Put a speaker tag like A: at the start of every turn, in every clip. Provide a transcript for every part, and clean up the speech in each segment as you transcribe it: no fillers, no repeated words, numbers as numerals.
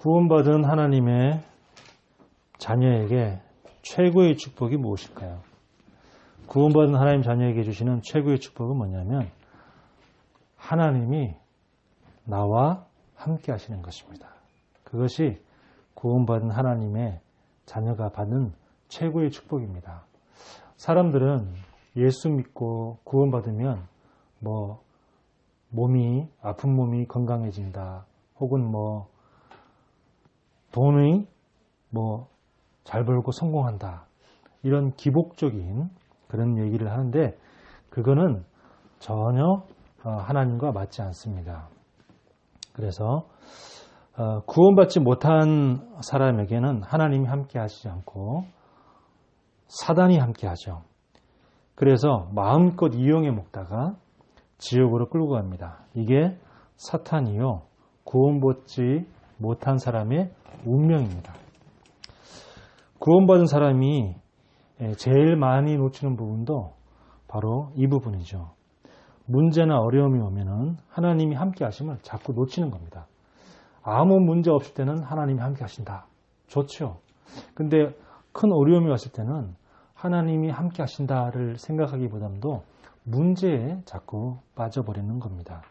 A: 구원받은 하나님의 자녀에게 최고의 축복이 무엇일까요? 구원받은 하나님 자녀에게 주시는 최고의 축복은 뭐냐면 하나님이 나와 함께 하시는 것입니다. 그것이 구원받은 하나님의 자녀가 받는 최고의 축복입니다. 사람들은 예수 믿고 구원받으면 아픈 몸이 건강해진다. 혹은 돈이 잘 벌고 성공한다. 이런 기복적인 그런 얘기를 하는데 그거는 전혀 하나님과 맞지 않습니다. 그래서 구원받지 못한 사람에게는 하나님이 함께 하시지 않고 사단이 함께 하죠. 그래서 마음껏 이용해 먹다가 지옥으로 끌고 갑니다. 이게 사탄이요. 구원받지 못한 사람의 운명입니다. 구원받은 사람이 제일 많이 놓치는 부분도 바로 이 부분이죠. 문제나 어려움이 오면은 하나님이 함께 하심을 자꾸 놓치는 겁니다. 아무 문제 없을 때는 하나님이 함께 하신다. 좋죠. 근데 큰 어려움이 왔을 때는 하나님이 함께 하신다를 생각하기보다도 문제에 자꾸 빠져버리는 겁니다.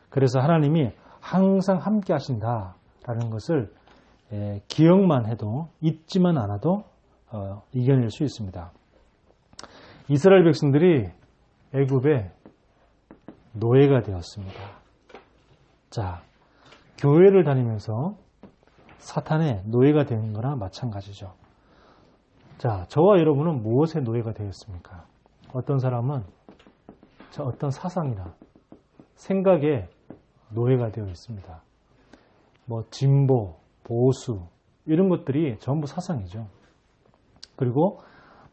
A: 그래서 하나님이 항상 함께 하신다라는 것을 기억만 해도 잊지만 않아도 이겨낼 수 있습니다. 이스라엘 백성들이 애굽의 노예가 되었습니다. 자, 교회를 다니면서 사탄의 노예가 되는 거나 마찬가지죠. 자, 저와 여러분은 무엇의 노예가 되었습니까? 어떤 사람은 어떤 사상이나 생각의 노예가 되어 있습니다. 진보, 보수 이런 것들이 전부 사상이죠. 그리고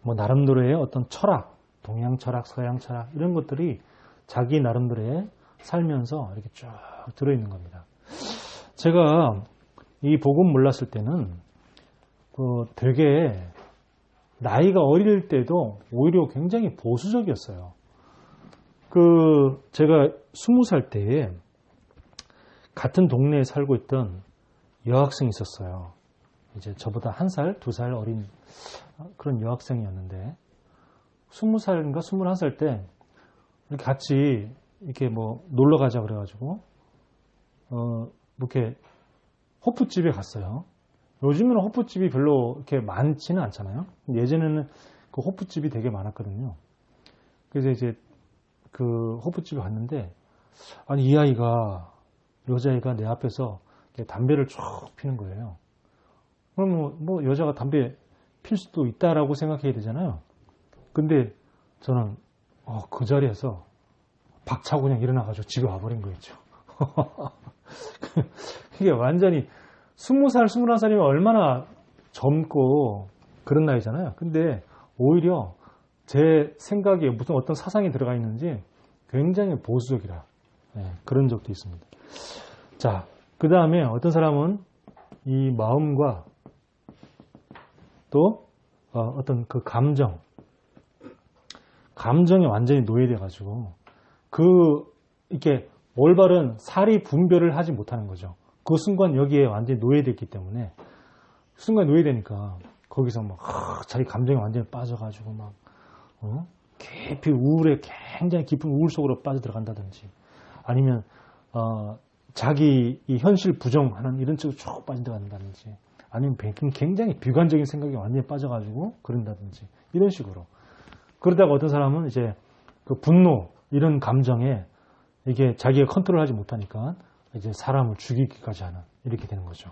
A: 나름대로의 어떤 철학, 동양 철학, 서양 철학 이런 것들이 자기 나름대로의 살면서 이렇게 쭉 들어있는 겁니다. 제가 이 복음 몰랐을 때는 되게 나이가 어릴 때도 오히려 굉장히 보수적이었어요. 제가 20살 때에 같은 동네에 살고 있던 여학생이 있었어요. 이제 저보다 1살, 2살 어린 그런 여학생이었는데 20살인가 21살 때 이렇게 같이 이렇게 놀러 가자 그래가지고 이렇게 호프집에 갔어요. 요즘에는 호프집이 별로 이렇게 많지는 않잖아요. 예전에는 그 호프집이 되게 많았거든요. 그래서 이제 그 호프집에 갔는데 아니 이 여자애가 내 앞에서 담배를 쭉 피는 거예요. 그러면 여자가 담배 필 수도 있다라고 생각해야 되잖아요. 근데 저는 그 자리에서 박차고 그냥 일어나가지고 집에 와버린 거였죠. 이게 완전히 20살, 21살이면 얼마나 젊고 그런 나이잖아요. 근데 오히려 제 생각에 무슨 어떤 사상이 들어가 있는지 굉장히 보수적이라 그런 적도 있습니다. 자, 그 다음에 어떤 사람은 이 마음과 또 어떤 그 감정에 완전히 노예돼가지고 이렇게 올바른 사리 분별을 하지 못하는 거죠. 그 순간 여기에 완전히 노예됐기 때문에 순간 노예되니까 거기서 자기 감정에 완전히 빠져가지고 깊이 우울에 굉장히 깊은 우울 속으로 빠져들어간다든지 아니면 자기 이 현실 부정하는 이런 쪽으로 쭉 빠져들어간다든지 아니면 굉장히 비관적인 생각에 완전히 빠져가지고 그런다든지 이런 식으로 그러다가 어떤 사람은 이제 그 분노 이런 감정에 이게 자기가 컨트롤하지 못하니까 이제 사람을 죽이기까지 하는 이렇게 되는 거죠.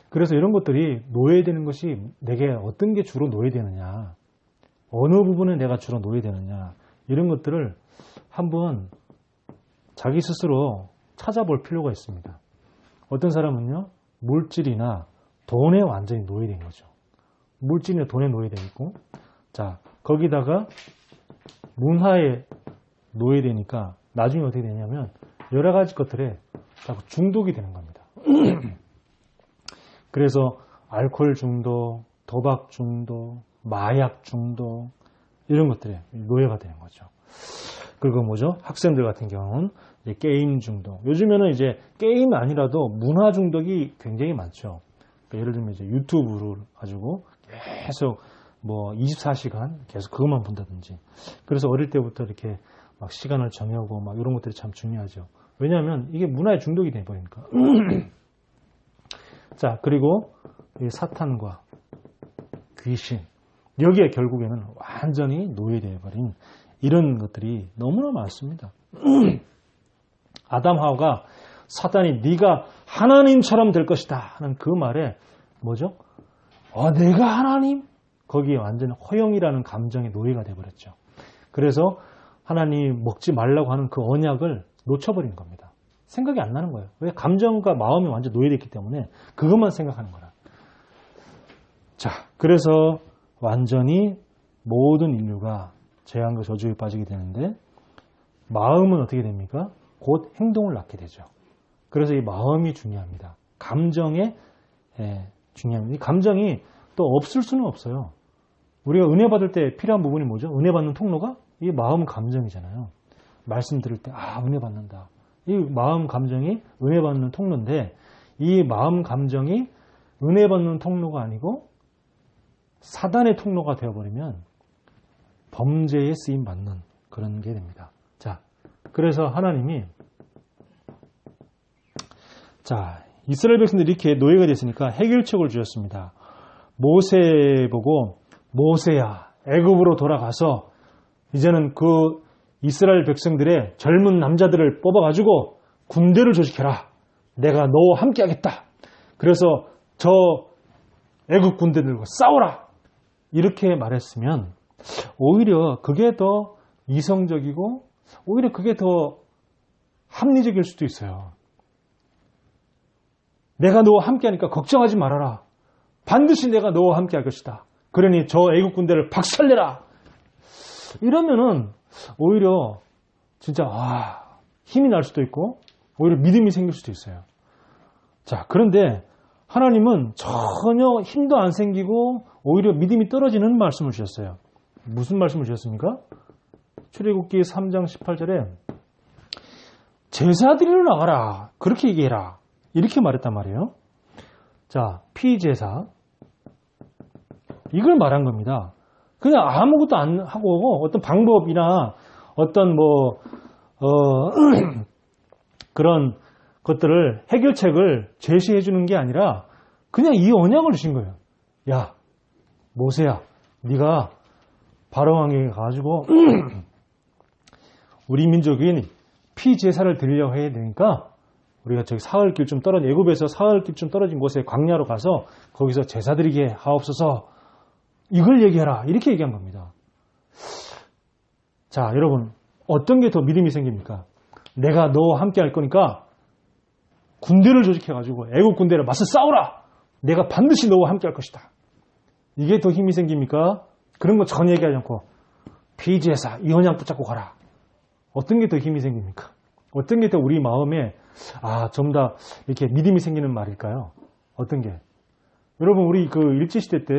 A: 그래서 이런 것들이 노예되는 것이 내게 어떤 게 주로 노예되느냐 어느 부분에 내가 주로 노예되느냐 이런 것들을 한번 자기 스스로 찾아볼 필요가 있습니다. 어떤 사람은요 물질이나 돈에 완전히 노예된 거죠. 물질이나 돈에 노예되어 있고 자 거기다가 문화에 노예되니까 나중에 어떻게 되냐면 여러 가지 것들에 자꾸 중독이 되는 겁니다. 그래서 알코올 중독, 도박 중독, 마약 중독 이런 것들에 노예가 되는 거죠. 그리고 학생들 같은 경우는 이제 게임 중독. 요즘에는 이제 게임이 아니라도 문화 중독이 굉장히 많죠. 그러니까 예를 들면 이제 유튜브를 가지고 계속 뭐 24시간 계속 그것만 본다든지. 그래서 어릴 때부터 이렇게 막 시간을 정하고 막 이런 것들이 참 중요하죠. 왜냐하면 이게 문화의 중독이 돼버리니까. 자, 그리고 이 사탄과 귀신. 여기에 결국에는 완전히 노예되어버린 이런 것들이 너무나 많습니다. 아담 하와가 사탄이 네가 하나님처럼 될 것이다 하는 그 말에 뭐죠? 내가 하나님? 거기에 완전 허영이라는 감정의 노예가 되어버렸죠. 그래서 하나님 먹지 말라고 하는 그 언약을 놓쳐버린 겁니다. 생각이 안 나는 거예요. 왜? 감정과 마음이 완전 노예됐기 때문에 그것만 생각하는 거라. 자, 그래서 완전히 모든 인류가 재앙과 저주에 빠지게 되는데 마음은 어떻게 됩니까? 곧 행동을 낳게 되죠. 그래서 이 마음이 중요합니다. 감정에 중요합니다. 이 감정이 또 없을 수는 없어요. 우리가 은혜 받을 때 필요한 부분이 뭐죠? 은혜 받는 통로가 이 마음 감정이잖아요. 말씀 들을 때 은혜 받는다. 이 마음 감정이 은혜 받는 통로인데 이 마음 감정이 은혜 받는 통로가 아니고 사단의 통로가 되어버리면 범죄에 쓰임 받는 그런 게 됩니다. 자, 그래서 하나님이 이스라엘 백성들이 이렇게 노예가 됐으니까 해결책을 주셨습니다. 모세 보고 모세야 애굽으로 돌아가서 이제는 그 이스라엘 백성들의 젊은 남자들을 뽑아가지고 군대를 조직해라. 내가 너와 함께 하겠다. 그래서 저 애굽 군대들과 싸워라. 이렇게 말했으면 오히려 그게 더 이성적이고 오히려 그게 더 합리적일 수도 있어요. 내가 너와 함께하니까 걱정하지 말아라. 반드시 내가 너와 함께할 것이다. 그러니 저 애국 군대를 박살내라. 이러면은 오히려 진짜 힘이 날 수도 있고 오히려 믿음이 생길 수도 있어요. 자, 그런데 하나님은 전혀 힘도 안 생기고 오히려 믿음이 떨어지는 말씀을 주셨어요. 무슨 말씀을 주셨습니까? 출애굽기 3장 18절에 제사 드리러 나가라. 그렇게 얘기해라. 이렇게 말했단 말이에요. 자, 피제사. 이걸 말한 겁니다. 그냥 아무것도 안 하고 어떤 방법이나 어떤 그런 것들을 해결책을 제시해 주는 게 아니라 그냥 이 언약을 주신 거예요. 야, 모세야, 네가 바로왕에게 가가지고 우리 민족인 피제사를 드리려고 해야 되니까 우리가 저기 사흘길 좀 떨어진 애굽에서 사흘길 좀 떨어진 곳에 광야로 가서 거기서 제사 드리게 하옵소서. 이걸 얘기해라. 이렇게 얘기한 겁니다. 자, 여러분 어떤 게 더 믿음이 생깁니까? 내가 너와 함께 할 거니까 군대를 조직해가지고 애국 군대를 맞서 싸우라. 내가 반드시 너와 함께 할 것이다. 이게 더 힘이 생깁니까? 그런 거 전혀 얘기하지 않고 피제사 이 언약 붙잡고 가라. 어떤 게 더 힘이 생깁니까? 어떤 게 더 우리 마음에 좀 더 이렇게 믿음이 생기는 말일까요? 어떤 게? 여러분 우리 그 일제시대 때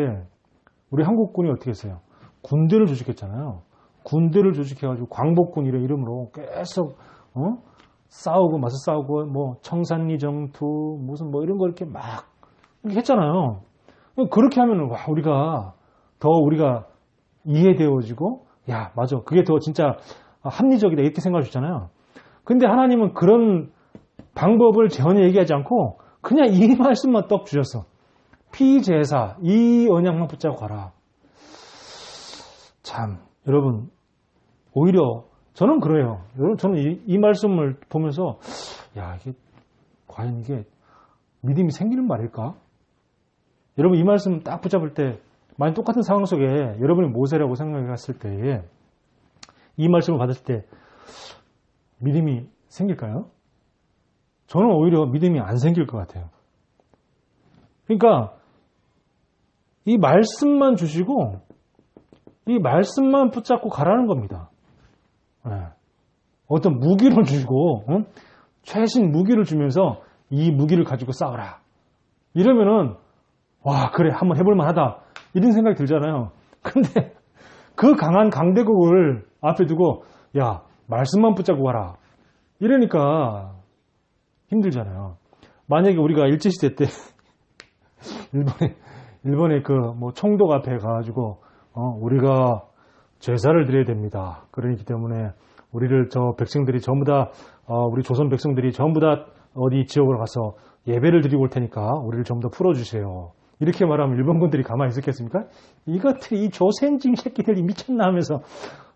A: 우리 한국군이 어떻게 했어요? 군대를 조직했잖아요. 군대를 조직해가지고 광복군 이런 이름으로 계속 싸우고 맞서 싸우고 뭐 청산리 정투 무슨 뭐 이런 거 이렇게 막 이렇게 했잖아요. 그렇게 하면은 우리가 이해되어지고 야 맞아 그게 더 진짜 합리적이다 이렇게 생각할 수 있잖아요. 근데 하나님은 그런 방법을 전혀 얘기하지 않고 그냥 이 말씀만 떡 주셨어. 피제사 이 언약만 붙잡고 가라. 참 여러분 오히려 저는 그래요. 여러분 저는 이 말씀을 보면서 야 이게 과연 이게 믿음이 생기는 말일까? 여러분 이 말씀 딱 붙잡을 때 만약 똑같은 상황 속에 여러분이 모세라고 생각했을 때 이 말씀을 받았을 때 믿음이 생길까요? 저는 오히려 믿음이 안 생길 것 같아요. 그러니까 이 말씀만 주시고 이 말씀만 붙잡고 가라는 겁니다. 네. 어떤 무기를 주시고 최신 무기를 주면서 이 무기를 가지고 싸워라. 이러면은 와 그래 한번 해볼 만하다 이런 생각이 들잖아요. 근데 그 강한 강대국을 앞에 두고 야 말씀만 붙잡고 가라. 이러니까 힘들잖아요. 만약에 우리가 일제시대 때 일본의 그 뭐 총독 앞에 가가지고 우리가 제사를 드려야 됩니다. 그러기 때문에 우리를 저 백성들이 전부 다 우리 조선 백성들이 전부 다 어디 지역으로 가서 예배를 드리고 올 테니까 우리를 전부 다 풀어주세요. 이렇게 말하면 일본군들이 가만히 있었겠습니까? 이것들이 이 조센징 새끼들이 미쳤나 하면서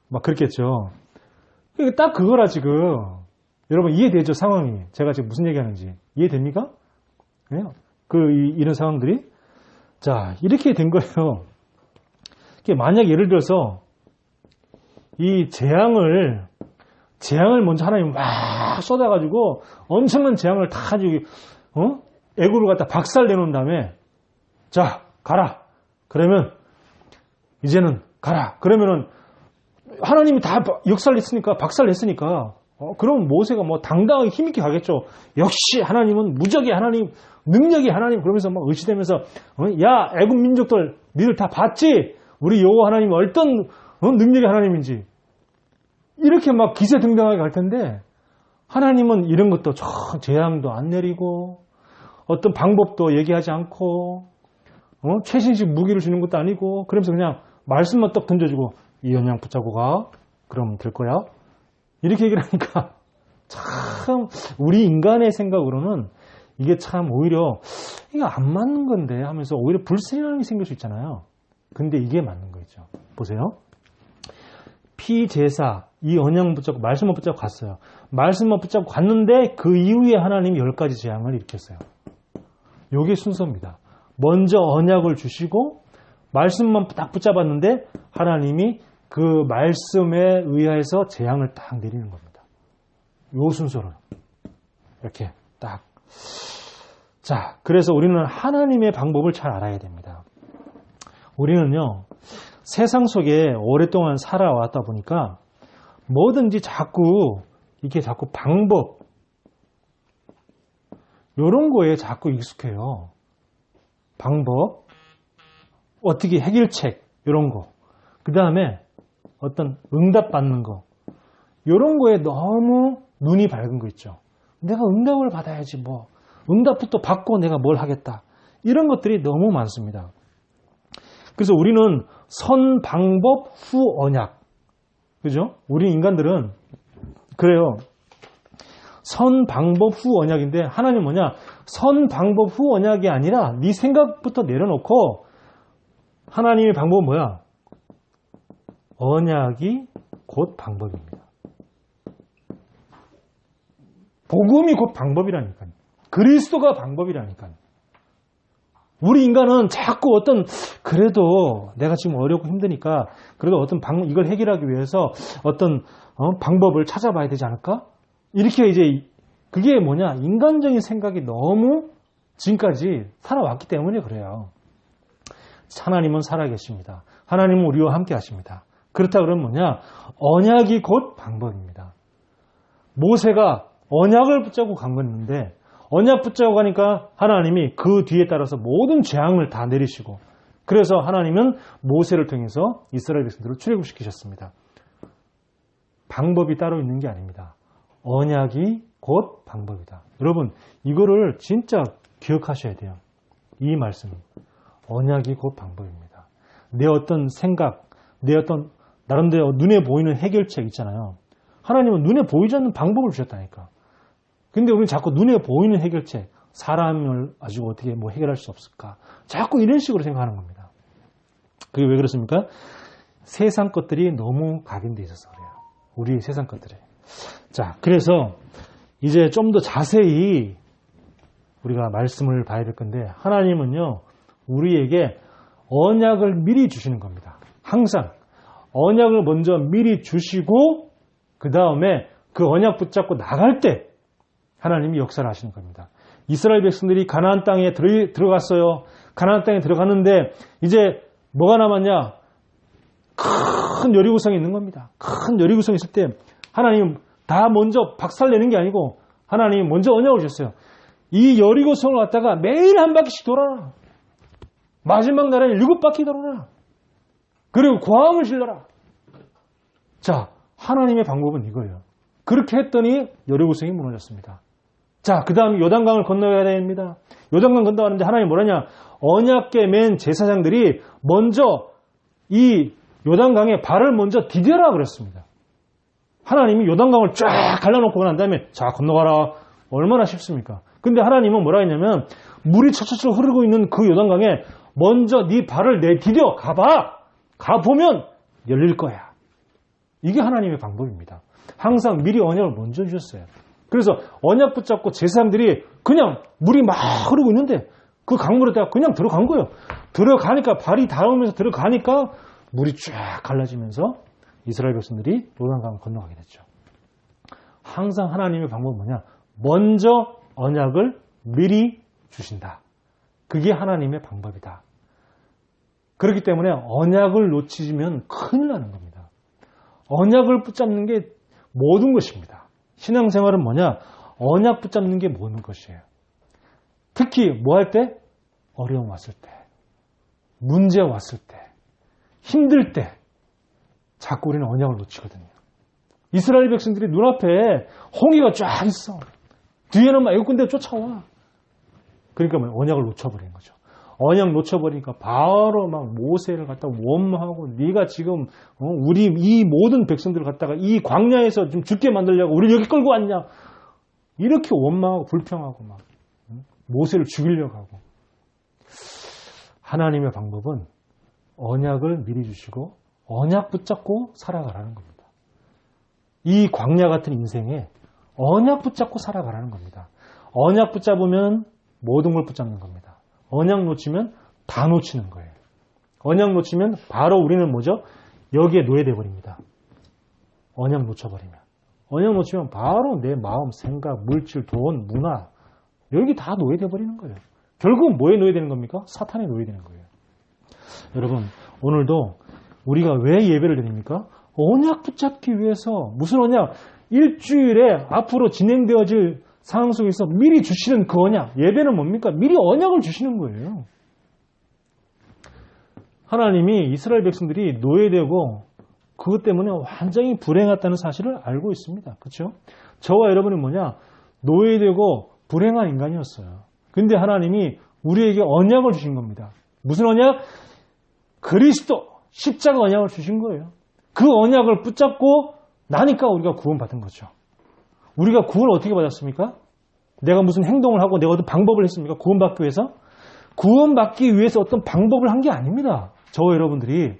A: 막 그랬겠죠. 딱 그거라 지금. 여러분 이해되죠 상황이? 제가 지금 무슨 얘기하는지 이해됩니까? 네? 이런 상황들이 자 이렇게 된 거예요. 만약 예를 들어서 이 재앙을 먼저 하나님 막 쏟아가지고 엄청난 재앙을 다 가지고 애굽을 갖다 박살 내놓은 다음에 자 가라. 그러면 이제는 가라. 그러면은 하나님이 다 역사를 했으니까 박살 냈으니까 그럼 모세가 뭐 당당하게 힘있게 가겠죠. 역시 하나님은 무적의 하나님, 능력의 하나님 그러면서 막 의시되면서 야 애굽 민족들 니들 다 봤지? 우리 여호와 하나님 어떤 능력의 하나님인지 이렇게 막 기세등등하게 갈 텐데 하나님은 이런 것도 재앙도 안 내리고 어떤 방법도 얘기하지 않고 최신식 무기를 주는 것도 아니고 그러면서 그냥 말씀만 딱 던져주고 이 언약 붙잡고 가 그러면 될 거야. 이렇게 얘기를 하니까 참 우리 인간의 생각으로는 이게 참 오히려 이게 안 맞는 건데 하면서 오히려 불신이라는 게 생길 수 있잖아요. 근데 이게 맞는 거죠. 보세요. 피제사 이 언약 붙잡고 말씀만 붙잡고 갔어요. 말씀만 붙잡고 갔는데 그 이후에 하나님이 10가지 재앙을 일으켰어요. 이게 순서입니다. 먼저 언약을 주시고 말씀만 딱 붙잡았는데 하나님이 그 말씀에 의해서 재앙을 딱 내리는 겁니다. 요 순서로 이렇게 딱. 자, 그래서 우리는 하나님의 방법을 잘 알아야 됩니다. 우리는요 세상 속에 오랫동안 살아왔다 보니까 뭐든지 자꾸 방법 이런 거에 자꾸 익숙해요. 방법, 어떻게 해결책 이런 거, 그 다음에 어떤 응답 받는 거 이런 거에 너무 눈이 밝은 거 있죠. 내가 응답을 받아야지 뭐 응답부터 받고 내가 뭘 하겠다 이런 것들이 너무 많습니다. 그래서 우리는 선 방법 후 언약 그죠? 우리 인간들은 그래요. 선 방법 후 언약인데 하나님 뭐냐? 선 방법 후 언약이 아니라 네 생각부터 내려놓고 하나님의 방법은 뭐야? 언약이 곧 방법입니다. 복음이 곧 방법이라니까요. 그리스도가 방법이라니까요. 우리 인간은 자꾸 그래도 내가 지금 어렵고 힘드니까 그래도 어떤 이걸 해결하기 위해서 어떤 방법을 찾아봐야 되지 않을까? 이렇게 이제 그게 뭐냐? 인간적인 생각이 너무 지금까지 살아왔기 때문에 그래요. 하나님은 살아계십니다. 하나님은 우리와 함께 하십니다. 그렇다 그러면 뭐냐? 언약이 곧 방법입니다. 모세가 언약을 붙잡고 간 건데 언약 붙잡고 가니까 하나님이 그 뒤에 따라서 모든 재앙을 다 내리시고 그래서 하나님은 모세를 통해서 이스라엘 백성들을 출애굽시키셨습니다. 방법이 따로 있는 게 아닙니다. 언약이 곧 방법이다. 여러분 이거를 진짜 기억하셔야 돼요. 이 말씀 언약이 곧 방법입니다. 내 어떤 생각, 내 어떤 나름대로 눈에 보이는 해결책 있잖아요. 하나님은 눈에 보이지 않는 방법을 주셨다니까. 근데 우리는 자꾸 눈에 보이는 해결책, 사람을 가지고 어떻게 뭐 해결할 수 없을까? 자꾸 이런 식으로 생각하는 겁니다. 그게 왜 그렇습니까? 세상 것들이 너무 각인되어 있어서 그래요. 우리 세상 것들이. 자, 그래서 이제 좀 더 자세히 우리가 말씀을 봐야 될 건데 하나님은요, 우리에게 언약을 미리 주시는 겁니다. 항상 언약을 먼저 미리 주시고 그 다음에 그 언약 붙잡고 나갈 때 하나님이 역사를 하시는 겁니다. 이스라엘 백성들이 가나안 땅에 들어갔어요. 가나안 땅에 들어갔는데 이제 뭐가 남았냐? 큰 여리고성이 있는 겁니다. 큰 여리고성이 있을 때 하나님 다 먼저 박살내는 게 아니고 하나님이 먼저 언약을 주셨어요. 이 여리고성을 갖다가 매일 한 바퀴씩 돌아라. 마지막 날에는 7바퀴 돌아라. 그리고 고함을 질러라. 자, 하나님의 방법은 이거예요. 그렇게 했더니 여리고성이 무너졌습니다. 자, 그 다음 요단강을 건너야 됩니다. 요단강 건너가는데 하나님이 뭐라냐? 언약궤 맨 제사장들이 먼저 이 요단강에 발을 먼저 디뎌라 그랬습니다. 하나님이 요단강을 쫙 갈라놓고 난 다음에 자, 건너가라. 얼마나 쉽습니까? 근데 하나님은 뭐라 했냐면 물이 철철철 흐르고 있는 그 요단강에 먼저 네 발을 내디뎌 가봐. 가보면 열릴 거야. 이게 하나님의 방법입니다. 항상 미리 언약을 먼저 주셨어요. 그래서 언약 붙잡고 제사장들이 그냥 물이 막 흐르고 있는데 그 강물에다가 그냥 들어간 거예요. 들어가니까 발이 닿으면서 들어가니까 물이 쫙 갈라지면서 이스라엘 백성들이 요단강을 건너가게 됐죠. 항상 하나님의 방법은 뭐냐? 먼저 언약을 미리 주신다. 그게 하나님의 방법이다. 그렇기 때문에 언약을 놓치면 큰일 나는 겁니다. 언약을 붙잡는 게 모든 것입니다. 신앙생활은 뭐냐? 언약 붙잡는 게 모든 것이에요. 특히 뭐 할 때? 어려움 왔을 때, 문제 왔을 때, 힘들 때 자꾸 우리는 언약을 놓치거든요. 이스라엘 백성들이 눈앞에 홍해가 쫙 있어. 뒤에는 막 애국군대가 쫓아와. 그러니까 뭐 언약을 놓쳐버린 거죠. 언약 놓쳐버리니까 바로 막 모세를 갖다가 원망하고 네가 지금 우리 이 모든 백성들을 갖다가 이 광야에서 좀 죽게 만들려고 우리 여기 끌고 왔냐. 이렇게 원망하고 불평하고 막 모세를 죽이려고 하고. 하나님의 방법은 언약을 미리 주시고 언약 붙잡고 살아가라는 겁니다. 이 광야 같은 인생에 언약 붙잡고 살아가라는 겁니다. 언약 붙잡으면 모든 걸 붙잡는 겁니다. 언약 놓치면 다 놓치는 거예요. 언약 놓치면 바로 우리는 뭐죠? 여기에 노예돼 버립니다. 언약 놓쳐버리면. 언약 놓치면 바로 내 마음, 생각, 물질, 돈, 문화 여기 다 노예돼 버리는 거예요. 결국은 뭐에 노예되는 겁니까? 사탄에 노예되는 거예요. 여러분, 오늘도 우리가 왜 예배를 드립니까? 언약 붙잡기 위해서. 무슨 언약? 일주일에 앞으로 진행되어질 상황 속에서 미리 주시는 그 언약. 예배는 뭡니까? 미리 언약을 주시는 거예요. 하나님이 이스라엘 백성들이 노예되고 그것 때문에 완전히 불행했다는 사실을 알고 있습니다. 그렇죠? 저와 여러분은 뭐냐? 노예되고 불행한 인간이었어요. 근데 하나님이 우리에게 언약을 주신 겁니다. 무슨 언약? 그리스도 십자가 언약을 주신 거예요. 그 언약을 붙잡고 나니까 우리가 구원받은 거죠. 우리가 구원을 어떻게 받았습니까? 내가 무슨 행동을 하고 내가 어떤 방법을 했습니까? 구원받기 위해서? 구원받기 위해서 어떤 방법을 한 게 아닙니다. 저와 여러분들이.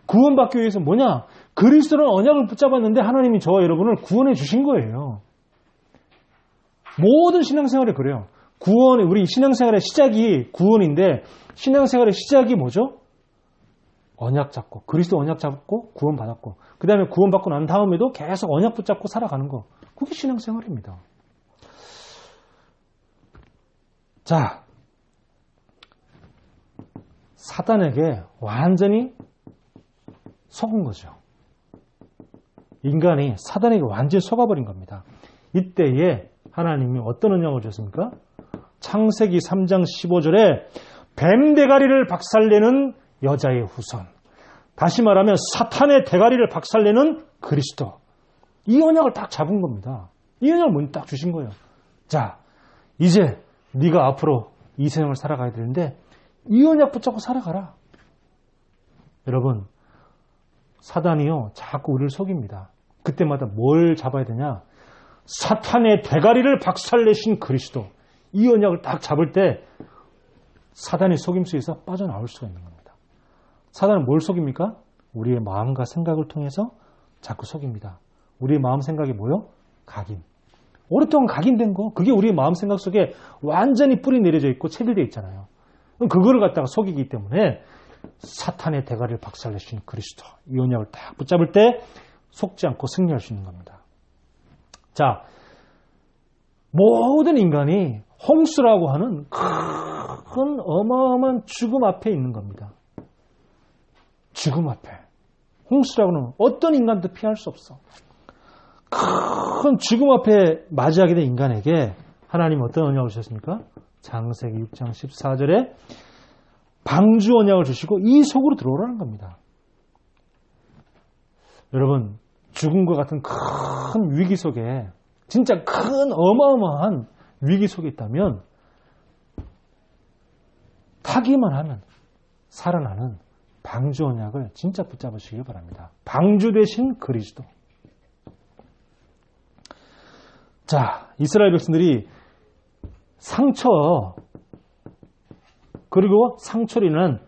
A: 구원받기 위해서 뭐냐? 그리스도는 언약을 붙잡았는데 하나님이 저와 여러분을 구원해 주신 거예요. 모든 신앙생활이 그래요. 우리 신앙생활의 시작이 구원인데 신앙생활의 시작이 뭐죠? 언약 잡고, 그리스도 언약 잡고 구원받았고, 그 다음에 구원받고 난 다음에도 계속 언약 붙잡고 살아가는 거. 그게 신앙생활입니다. 자, 사단에게 완전히 속은 거죠. 인간이 사단에게 완전히 속아버린 겁니다. 이때에 하나님이 어떤 언약을 주셨습니까? 창세기 3장 15절에 뱀 대가리를 박살내는 여자의 후손. 다시 말하면 사탄의 대가리를 박살내는 그리스도. 이 언약을 딱 잡은 겁니다. 이 언약을 먼저 딱 주신 거예요. 자, 이제 네가 앞으로 이 세상을 살아가야 되는데 이 언약 붙잡고 살아가라. 여러분, 사단이요 자꾸 우리를 속입니다. 그때마다 뭘 잡아야 되냐? 사탄의 대가리를 박살내신 그리스도. 이 언약을 딱 잡을 때 사단의 속임수에서 빠져나올 수가 있는 겁니다. 사단은 뭘 속입니까? 우리의 마음과 생각을 통해서 자꾸 속입니다. 우리의 마음 생각이 뭐요? 각인. 오랫동안 각인된 거, 그게 우리의 마음 생각 속에 완전히 뿌리 내려져 있고 체질되어 있잖아요. 그거를 갖다가 속이기 때문에 사탄의 대가리를 박살내신 그리스도. 이 언약을 딱 붙잡을 때 속지 않고 승리할 수 있는 겁니다. 자, 모든 인간이 홍수라고 하는 큰 어마어마한 죽음 앞에 있는 겁니다. 죽음 앞에. 홍수라고는 어떤 인간도 피할 수 없어. 큰 죽음 앞에 맞이하게 된 인간에게 하나님 어떤 언약을 주셨습니까? 창세기 6장 14절에 방주 언약을 주시고 이 속으로 들어오라는 겁니다. 여러분, 죽음과 같은 큰 위기 속에, 진짜 큰 어마어마한 위기 속에 있다면 타기만 하면 살아나는 방주 언약을 진짜 붙잡으시기 바랍니다. 방주 대신 그리스도. 자, 이스라엘 백성들이 상처, 그리고 상처로 인한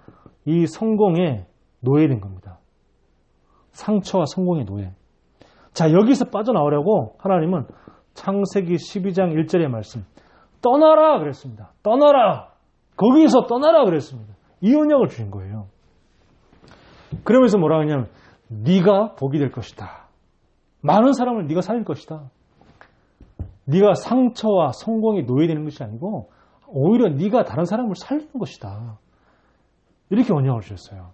A: 이 성공에 노예된 겁니다. 상처와 성공의 노예. 자, 여기서 빠져나오려고 하나님은 창세기 12장 1절의 말씀, 떠나라 그랬습니다. 떠나라. 거기서 떠나라 그랬습니다. 이 언약을 주신 거예요. 그러면서 뭐라 하냐면 네가 복이 될 것이다. 많은 사람을 네가 살릴 것이다. 네가 상처와 성공에 노예되는 것이 아니고 오히려 네가 다른 사람을 살리는 것이다. 이렇게 언약을 주셨어요.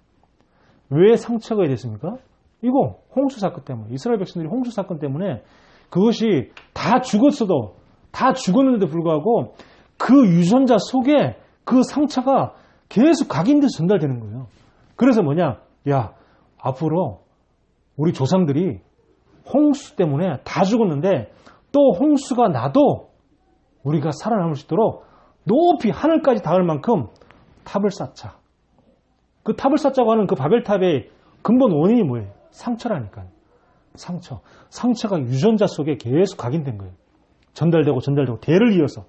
A: 왜 상처가 됐습니까? 이거 홍수 사건 때문에, 이스라엘 백성들이 홍수 사건 때문에 그것이 다 죽었어도, 다 죽었는데도 불구하고 그 유전자 속에 그 상처가 계속 각인돼서 전달되는 거예요. 그래서 뭐냐? 야, 앞으로 우리 조상들이 홍수 때문에 다 죽었는데 또 홍수가 나도 우리가 살아남을 수 있도록 높이 하늘까지 닿을 만큼 탑을 쌓자. 그 탑을 쌓자고 하는 그 바벨탑의 근본 원인이 뭐예요? 상처라니까요. 상처. 상처가 유전자 속에 계속 각인된 거예요. 전달되고 대를 이어서.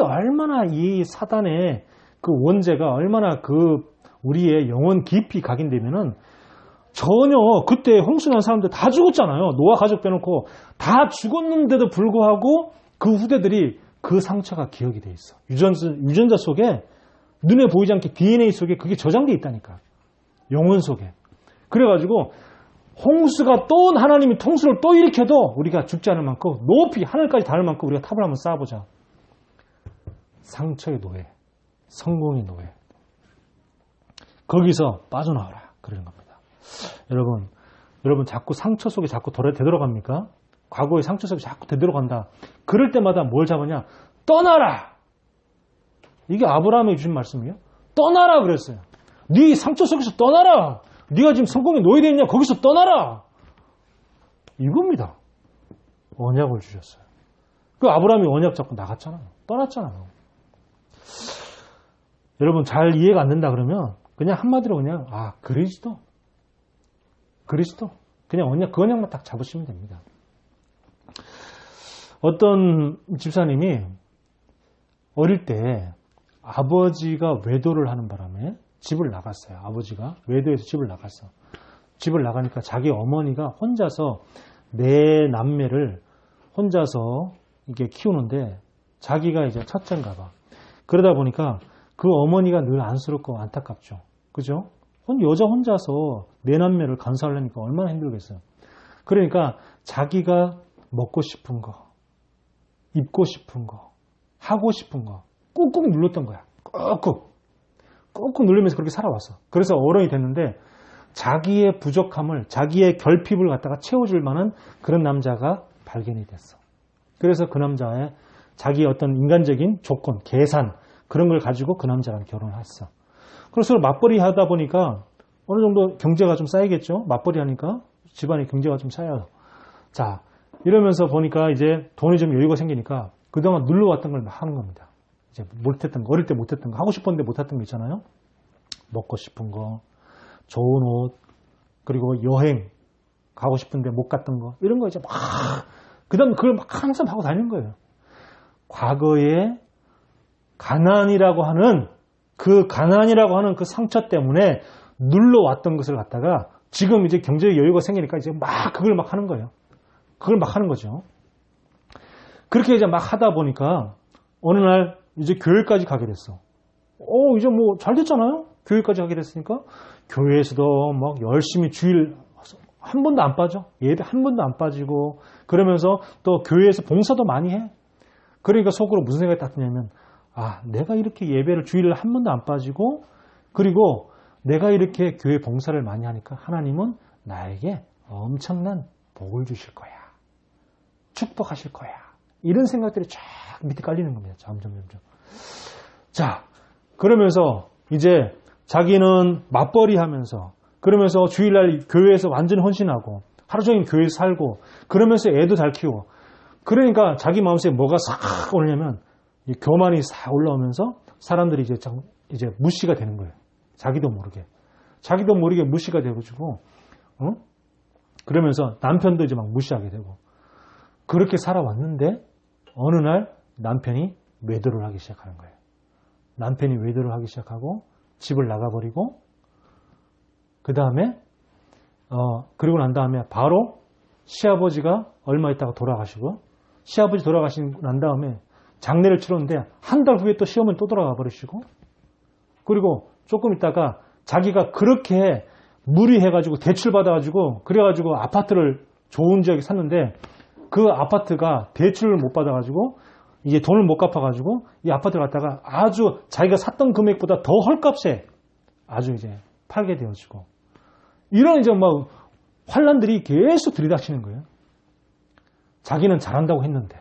A: 얼마나 이 사단의 그 원죄가 얼마나 그 우리의 영혼 깊이 각인되면은 전혀 그때 홍수 난 사람들 다 죽었잖아요. 노아 가족 빼놓고 다 죽었는데도 불구하고 그 후대들이 그 상처가 기억이 돼 있어. 유전자 속에 눈에 보이지 않게 DNA 속에 그게 저장돼 있다니까. 영혼 속에. 그래가지고 홍수가 또 하나님이 홍수를 또 일으켜도 우리가 죽지 않을 만큼 높이 하늘까지 닿을 만큼 우리가 탑을 한번 쌓아보자. 상처의 노예, 성공의 노예. 거기서 빠져나와라. 그러는 겁니다. 여러분 자꾸 상처 속에 자꾸 되돌아갑니까? 과거의 상처 속에 자꾸 되돌아간다. 그럴 때마다 뭘 잡으냐? 떠나라! 이게 아브라함이 주신 말씀이에요. 떠나라 그랬어요. 네 상처 속에서 떠나라! 네가 지금 성공에 노예되어 있냐? 거기서 떠나라! 이겁니다. 언약을 주셨어요. 그 아브라함이 언약 잡고 나갔잖아요. 떠났잖아요. 여러분 잘 이해가 안 된다 그러면 그냥 한마디로 그냥 그리스도. 그냥 언약, 그 언약만 딱 잡으시면 됩니다. 어떤 집사님이 어릴 때 아버지가 외도를 하는 바람에 집을 나갔어요. 아버지가 외도해서 집을 나갔어. 집을 나가니까 자기 어머니가 혼자서 네 남매를 혼자서 이게 키우는데 자기가 이제 첫째인가 봐. 그러다 보니까 그 어머니가 늘 안쓰럽고 안타깝죠. 그죠? 여자 혼자서 네 남매를 간수하려니까 얼마나 힘들겠어요. 그러니까 자기가 먹고 싶은 거, 입고 싶은 거, 하고 싶은 거 꾹꾹 눌렀던 거야. 꾹꾹 누르면서 그렇게 살아왔어. 그래서 어른이 됐는데 자기의 부족함을, 자기의 결핍을 갖다가 채워줄 만한 그런 남자가 발견이 됐어. 그래서 그 남자의 자기의 어떤 인간적인 조건, 계산 그런 걸 가지고 그 남자랑 결혼을 했어. 그래서 맞벌이 하다 보니까 어느 정도 경제가 좀 쌓이겠죠. 맞벌이 하니까 집안의 경제가 좀 쌓여요. 자, 이러면서 보니까 이제 돈이 좀 여유가 생기니까 그동안 눌러왔던 걸 막 하는 겁니다. 이제 못했던 거, 어릴 때 못했던 거, 하고 싶었는데 못했던 거 있잖아요. 먹고 싶은 거, 좋은 옷, 그리고 여행, 가고 싶은데 못 갔던 거, 이런 거 이제 막, 그 다음 그걸 막 항상 하고 다니는 거예요. 과거에 가난이라고 하는 그 상처 때문에 눌러왔던 것을 갖다가 지금 이제 경제의 여유가 생기니까 이제 막 그걸 막 하는 거예요. 그걸 막 하는 거죠. 그렇게 이제 막 하다 보니까 어느 날 이제 교회까지 가게 됐어. 이제 뭐 잘 됐잖아요? 교회까지 가게 됐으니까 교회에서도 막 열심히 주일 한 번도 안 빠져. 예배 한 번도 안 빠지고 그러면서 또 교회에서 봉사도 많이 해. 그러니까 속으로 무슨 생각이 딱 드냐면 내가 이렇게 예배를 주일을 한 번도 안 빠지고 그리고 내가 이렇게 교회 봉사를 많이 하니까 하나님은 나에게 엄청난 복을 주실 거야. 축복하실 거야. 이런 생각들이 쫙 밑에 깔리는 겁니다. 점점. 자, 그러면서 이제 자기는 맞벌이 하면서 그러면서 주일날 교회에서 완전히 헌신하고 하루 종일 교회에서 살고 그러면서 애도 잘 키우고 그러니까 자기 마음속에 뭐가 싹 오냐면 이 교만이 싹 올라오면서 사람들이 이제 무시가 되는 거예요. 자기도 모르게 무시가 되어가지고 그러면서 남편도 이제 막 무시하게 되고 그렇게 살아왔는데 어느 날 남편이 외도를 하기 시작하는 거예요. 남편이 외도를 하기 시작하고 집을 나가버리고 그 다음에 그리고 난 다음에 바로 시아버지가 얼마 있다가 돌아가시고 시아버지 돌아가신 난 다음에 장례를 치렀는데 한 달 후에 또 시어머니 또 돌아가 버리시고 그리고 조금 있다가 자기가 그렇게 무리해가지고 대출받아가지고 그래가지고 아파트를 좋은 지역에 샀는데 그 아파트가 대출을 못 받아가지고 이제 돈을 못 갚아가지고 이 아파트를 갖다가 아주 자기가 샀던 금액보다 더 헐값에 아주 이제 팔게 되어지고 이런 이제 막 환란들이 계속 들이닥치는 거예요. 자기는 잘한다고 했는데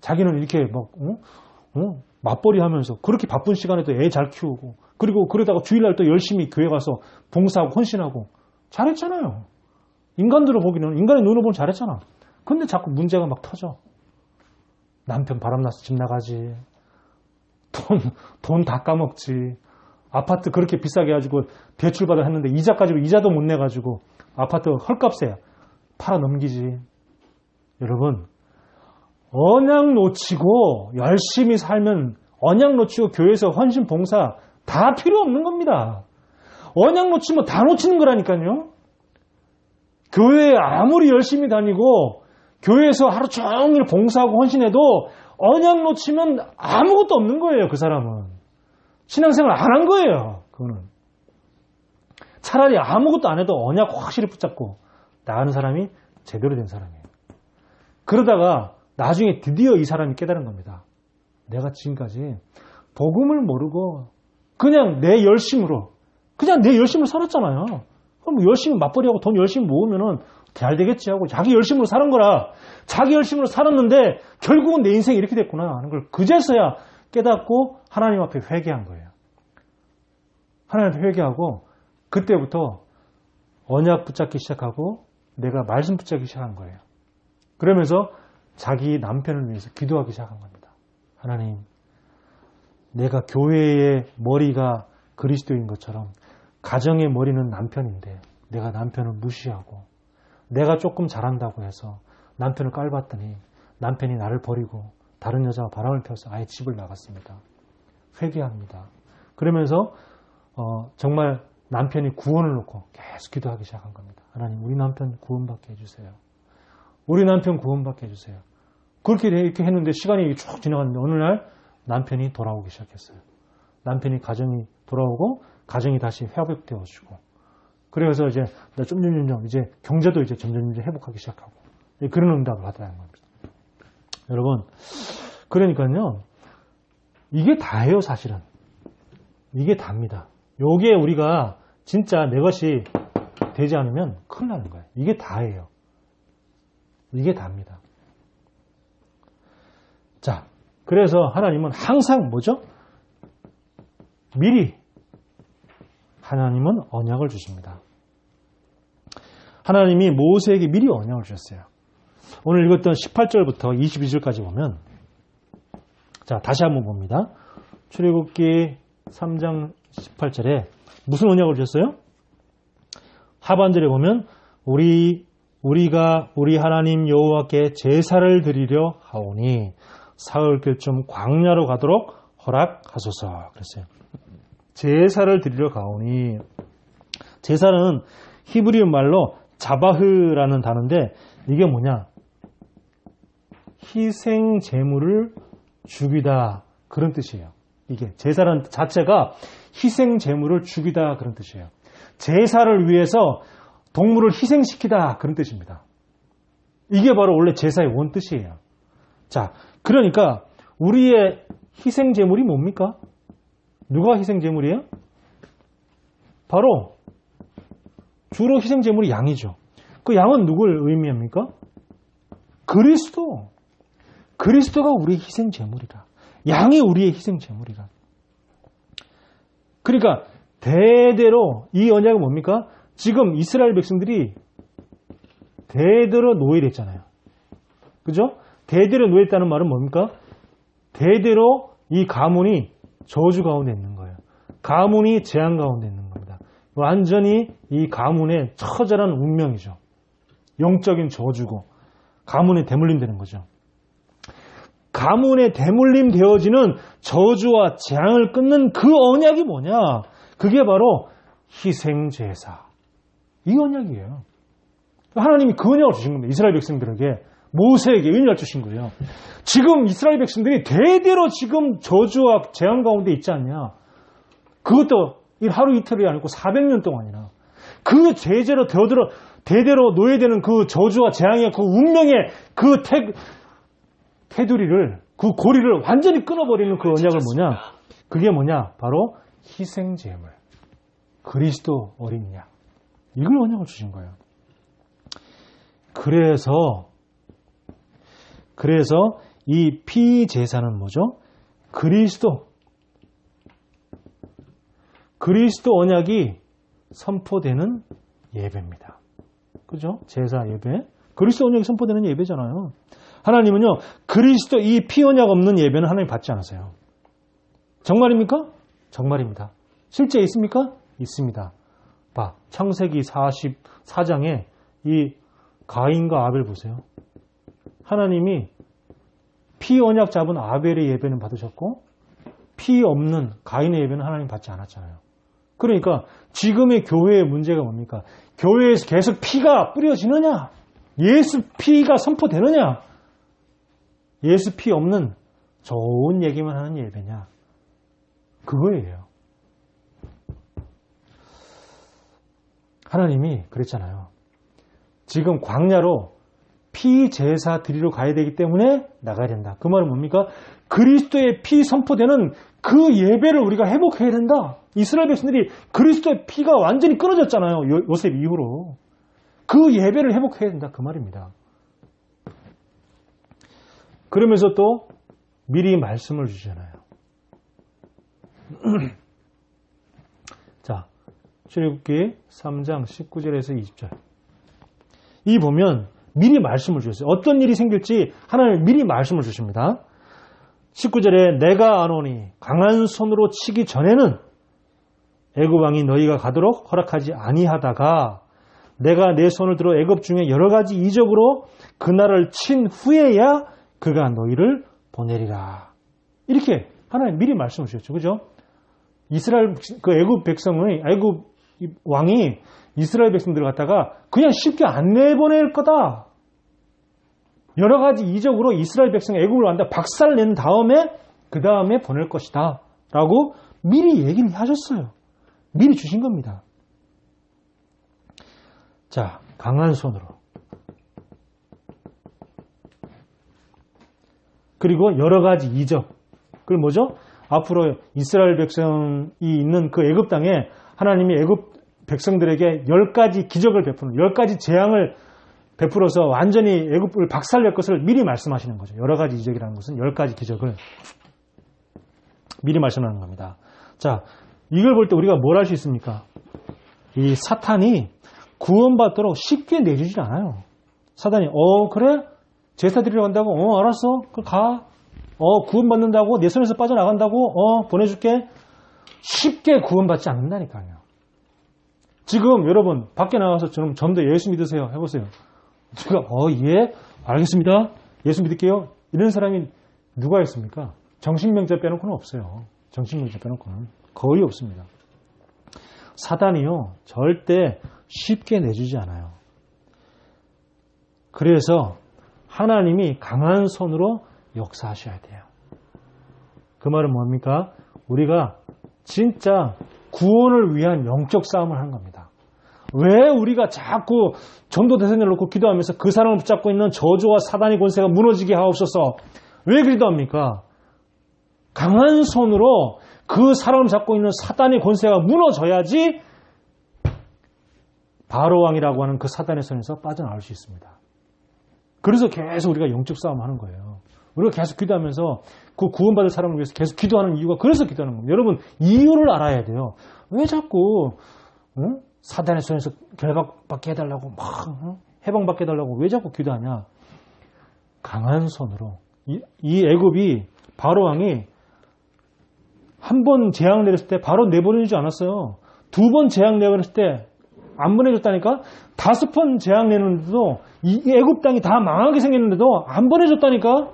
A: 자기는 이렇게 막 맞벌이 하면서 그렇게 바쁜 시간에도 애 잘 키우고 그리고 그러다가 주일날 또 열심히 교회 가서 봉사하고 헌신하고 잘했잖아요. 인간으로 보기는 인간의 눈으로 보면 잘했잖아. 근데 자꾸 문제가 막 터져. 남편 바람나서 집 나가지. 돈 다 까먹지. 아파트 그렇게 비싸게 해가지고 대출받아 했는데 이자도 못 내가지고 아파트 헐값에 팔아 넘기지. 여러분 언약 놓치고 열심히 살면 언약 놓치고 교회에서 헌신 봉사 다 필요 없는 겁니다. 언약 놓치면 다 놓치는 거라니까요. 교회에 아무리 열심히 다니고 교회에서 하루 종일 봉사하고 헌신해도 언약 놓치면 아무것도 없는 거예요. 그 사람은 신앙생활 안 한 거예요. 그거는 차라리 아무것도 안 해도 언약 확실히 붙잡고 나가는 사람이 제대로 된 사람이에요. 그러다가 나중에 드디어 이 사람이 깨달은 겁니다. 내가 지금까지 복음을 모르고 그냥 내 열심으로 살았잖아요. 그럼 열심히 맞벌이하고 돈 열심히 모으면은 잘 되겠지 하고 자기 열심으로 사는 거라. 자기 열심으로 살았는데 결국은 내 인생이 이렇게 됐구나 하는 걸 그제서야 깨닫고 하나님 앞에 회개한 거예요. 하나님 앞에 회개하고 그때부터 언약 붙잡기 시작하고 내가 말씀 붙잡기 시작한 거예요. 그러면서 자기 남편을 위해서 기도하기 시작한 겁니다. 하나님, 내가 교회의 머리가 그리스도인 것처럼 가정의 머리는 남편인데 내가 남편을 무시하고 내가 조금 잘한다고 해서 남편을 깔봤더니 남편이 나를 버리고 다른 여자와 바람을 펴서 아예 집을 나갔습니다. 회개합니다. 그러면서 정말 남편이 구원을 놓고 계속 기도하기 시작한 겁니다. 하나님, 우리 남편 구원받게 해주세요. 우리 남편 구원받게 해주세요. 그렇게 이렇게 했는데 시간이 쭉 지나갔는데 어느 날 남편이 돌아오기 시작했어요. 남편이 가정이 돌아오고 가정이 다시 회복되어지고 그래서 이제 점점 이제 경제도 이제 점점 회복하기 시작하고 그런 응답을 받아야 하는 겁니다. 여러분, 그러니까요 이게 다예요. 사실은 이게 답니다. 요게 우리가 진짜 내 것이 되지 않으면 큰일 나는 거예요. 이게 다예요. 이게 답니다. 자, 그래서 하나님은 항상 뭐죠? 미리 하나님은 언약을 주십니다. 하나님이 모세에게 미리 언약을 주셨어요. 오늘 읽었던 18절부터 22절까지 보면 자, 다시 한번 봅니다. 출애굽기 3장 18절에 무슨 언약을 주셨어요? 하반절에 보면 우리가 우리 하나님 여호와께 제사를 드리려 하오니 사흘길쯤 광야로 가도록 허락하소서 그랬어요. 제사를 드리려 가오니 제사는 히브리 말로 자바흐라는 단어인데 이게 뭐냐? 희생 제물을 죽이다 그런 뜻이에요. 이게 제사라는 자체가 희생 제물을 죽이다 그런 뜻이에요. 제사를 위해서 동물을 희생시키다 그런 뜻입니다. 이게 바로 원래 제사의 원뜻이에요. 자, 그러니까 우리의 희생 제물이 뭡니까? 누가 희생 제물이에요? 바로 주로 희생 제물이 양이죠. 그 양은 누굴 의미합니까? 그리스도. 그리스도가 우리의 희생 제물이라. 양이 우리의 희생 제물이라. 그러니까 대대로 이 언약은 뭡니까? 지금 이스라엘 백성들이 대대로 노예됐잖아요. 그죠? 대대로 노예했다는 말은 뭡니까? 대대로 이 가문이 저주 가운데 있는 거예요. 가문이 재앙 가운데 있는 겁니다. 완전히 이 가문의 처절한 운명이죠. 영적인 저주고 가문에 대물림 되는 거죠. 가문에 대물림 되어지는 저주와 재앙을 끊는 그 언약이 뭐냐? 그게 바로 희생제사. 이 언약이에요. 하나님이 그 언약을 주신 겁니다. 이스라엘 백성들에게, 모세에게 은혜를 주신 거예요. 지금 이스라엘 백성들이 대대로 지금 저주와 재앙 가운데 있지 않냐? 그것도 하루 이틀이 아니고 400년 동안이나 그 제재로 대대로 노예되는 그 저주와 재앙의 그 운명의 그 테두리를, 그 고리를 완전히 끊어버리는 그 언약을 뭐냐? 그게 뭐냐? 바로 희생제물, 그리스도 어린 양. 이걸 언약을 주신 거예요. 그래서 이 피제사는 뭐죠? 그리스도 언약이 선포되는 예배입니다. 그죠? 제사 예배. 그리스도 언약이 선포되는 예배잖아요. 하나님은요, 그리스도 이 피 언약 없는 예배는 하나님 받지 않으세요. 정말입니까? 정말입니다. 실제 있습니까? 있습니다. 봐, 창세기 44장에 이 가인과 아벨 보세요. 하나님이 피 언약 잡은 아벨의 예배는 받으셨고 피 없는 가인의 예배는 하나님 받지 않았잖아요. 그러니까 지금의 교회의 문제가 뭡니까? 교회에서 계속 피가 뿌려지느냐? 예수 피가 선포되느냐? 예수 피 없는 좋은 얘기만 하는 예배냐? 그거예요. 하나님이 그랬잖아요. 지금 광야로 피 제사 드리러 가야 되기 때문에 나가야 된다. 그 말은 뭡니까? 그리스도의 피 선포되는 그 예배를 우리가 회복해야 된다. 이스라엘 백성들이 그리스도의 피가 완전히 끊어졌잖아요. 요셉 이후로. 그 예배를 회복해야 된다. 그 말입니다. 그러면서 또 미리 말씀을 주잖아요. 자, 출애굽기 3장 19절에서 20절. 이 보면 미리 말씀을 주셨어요. 어떤 일이 생길지 하나님 미리 말씀을 주십니다. 19절에 내가 아노니 강한 손으로 치기 전에는 애굽 왕이 너희가 가도록 허락하지 아니하다가 내가 내 손을 들어 애굽 중에 여러 가지 이적으로 그날을 친 후에야 그가 너희를 보내리라. 이렇게 하나님 미리 말씀을 주셨죠. 그죠? 이스라엘 그 애굽 왕이 이스라엘 백성들을 갖다가 그냥 쉽게 안 내보낼 거다. 여러 가지 이적으로 이스라엘 백성이 애굽을 간다 박살 낸 다음에 그 다음에 보낼 것이다 라고 미리 얘기를 하셨어요. 미리 주신 겁니다. 자, 강한 손으로. 그리고 여러 가지 이적. 그걸 뭐죠? 앞으로 이스라엘 백성이 있는 그 애굽 땅에 하나님이 애굽 백성들에게 10가지 기적을 베푸는, 10가지 재앙을 베풀어서 완전히 애굽을 박살낼 것을 미리 말씀하시는 거죠. 여러 가지 이적이라는 것은 10가지 기적을 미리 말씀하는 겁니다. 자, 이걸 볼 때 우리가 뭘 할 수 있습니까? 이 사탄이 구원받도록 쉽게 내주질 않아요. 사탄이 그래? 제사 드리러 간다고? 알았어. 그럼 가. 구원받는다고? 내 손에서 빠져나간다고? 보내줄게. 쉽게 구원받지 않는다니까요. 지금 여러분 밖에 나가서 좀 더 예수 믿으세요. 해보세요. 제가 예, 알겠습니다. 예수 믿을게요. 이런 사람이 누가 있습니까? 정신병자 빼놓고는 없어요. 정신병자 빼놓고는 거의 없습니다. 사단이요 절대 쉽게 내주지 않아요. 그래서 하나님이 강한 손으로 역사하셔야 돼요. 그 말은 뭡니까? 우리가 진짜 구원을 위한 영적 싸움을 하는 겁니다. 왜 우리가 자꾸 전도대선을 놓고 기도하면서 그 사람을 붙잡고 있는 저주와 사단의 권세가 무너지게 하옵소서. 왜 기도합니까? 강한 손으로 그 사람을 잡고 있는 사단의 권세가 무너져야지 바로왕이라고 하는 그 사단의 손에서 빠져나올 수 있습니다. 그래서 계속 우리가 영적 싸움을 하는 거예요. 우리가 계속 기도하면서 그 구원받을 사람을 위해서 계속 기도하는 이유가 그래서 기도하는 겁니다. 여러분 이유를 알아야 돼요. 왜 자꾸 사단의 손에서 결박받게 해달라고 막 해방받게 해달라고 왜 자꾸 기도하냐? 강한 손으로. 이 애굽이 바로 왕이 한 번 재앙 내렸을 때 바로 내보내주지 않았어요. 2번 재앙 내버렸을 때 안 보내줬다니까? 5번 재앙 내는데도 이 애굽 땅이 다 망하게 생겼는데도 안 보내줬다니까?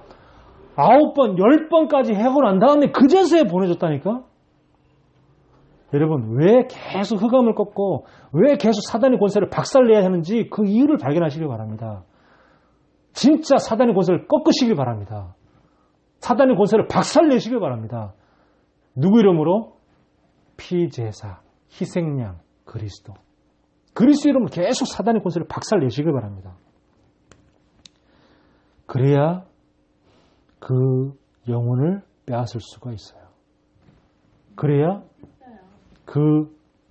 A: 9번, 10번까지 해고 난 다음에 그제서야 보내줬다니까? 여러분, 왜 계속 흑암을 꺾고 왜 계속 사단의 권세를 박살내야 하는지 그 이유를 발견하시길 바랍니다. 진짜 사단의 권세를 꺾으시길 바랍니다. 사단의 권세를 박살내시길 바랍니다. 누구 이름으로? 피제사, 희생양, 그리스도. 그리스도 이름으로 계속 사단의 권세를 박살내시길 바랍니다. 그래야 그 영혼을 빼앗을 수가 있어요. 그래야 그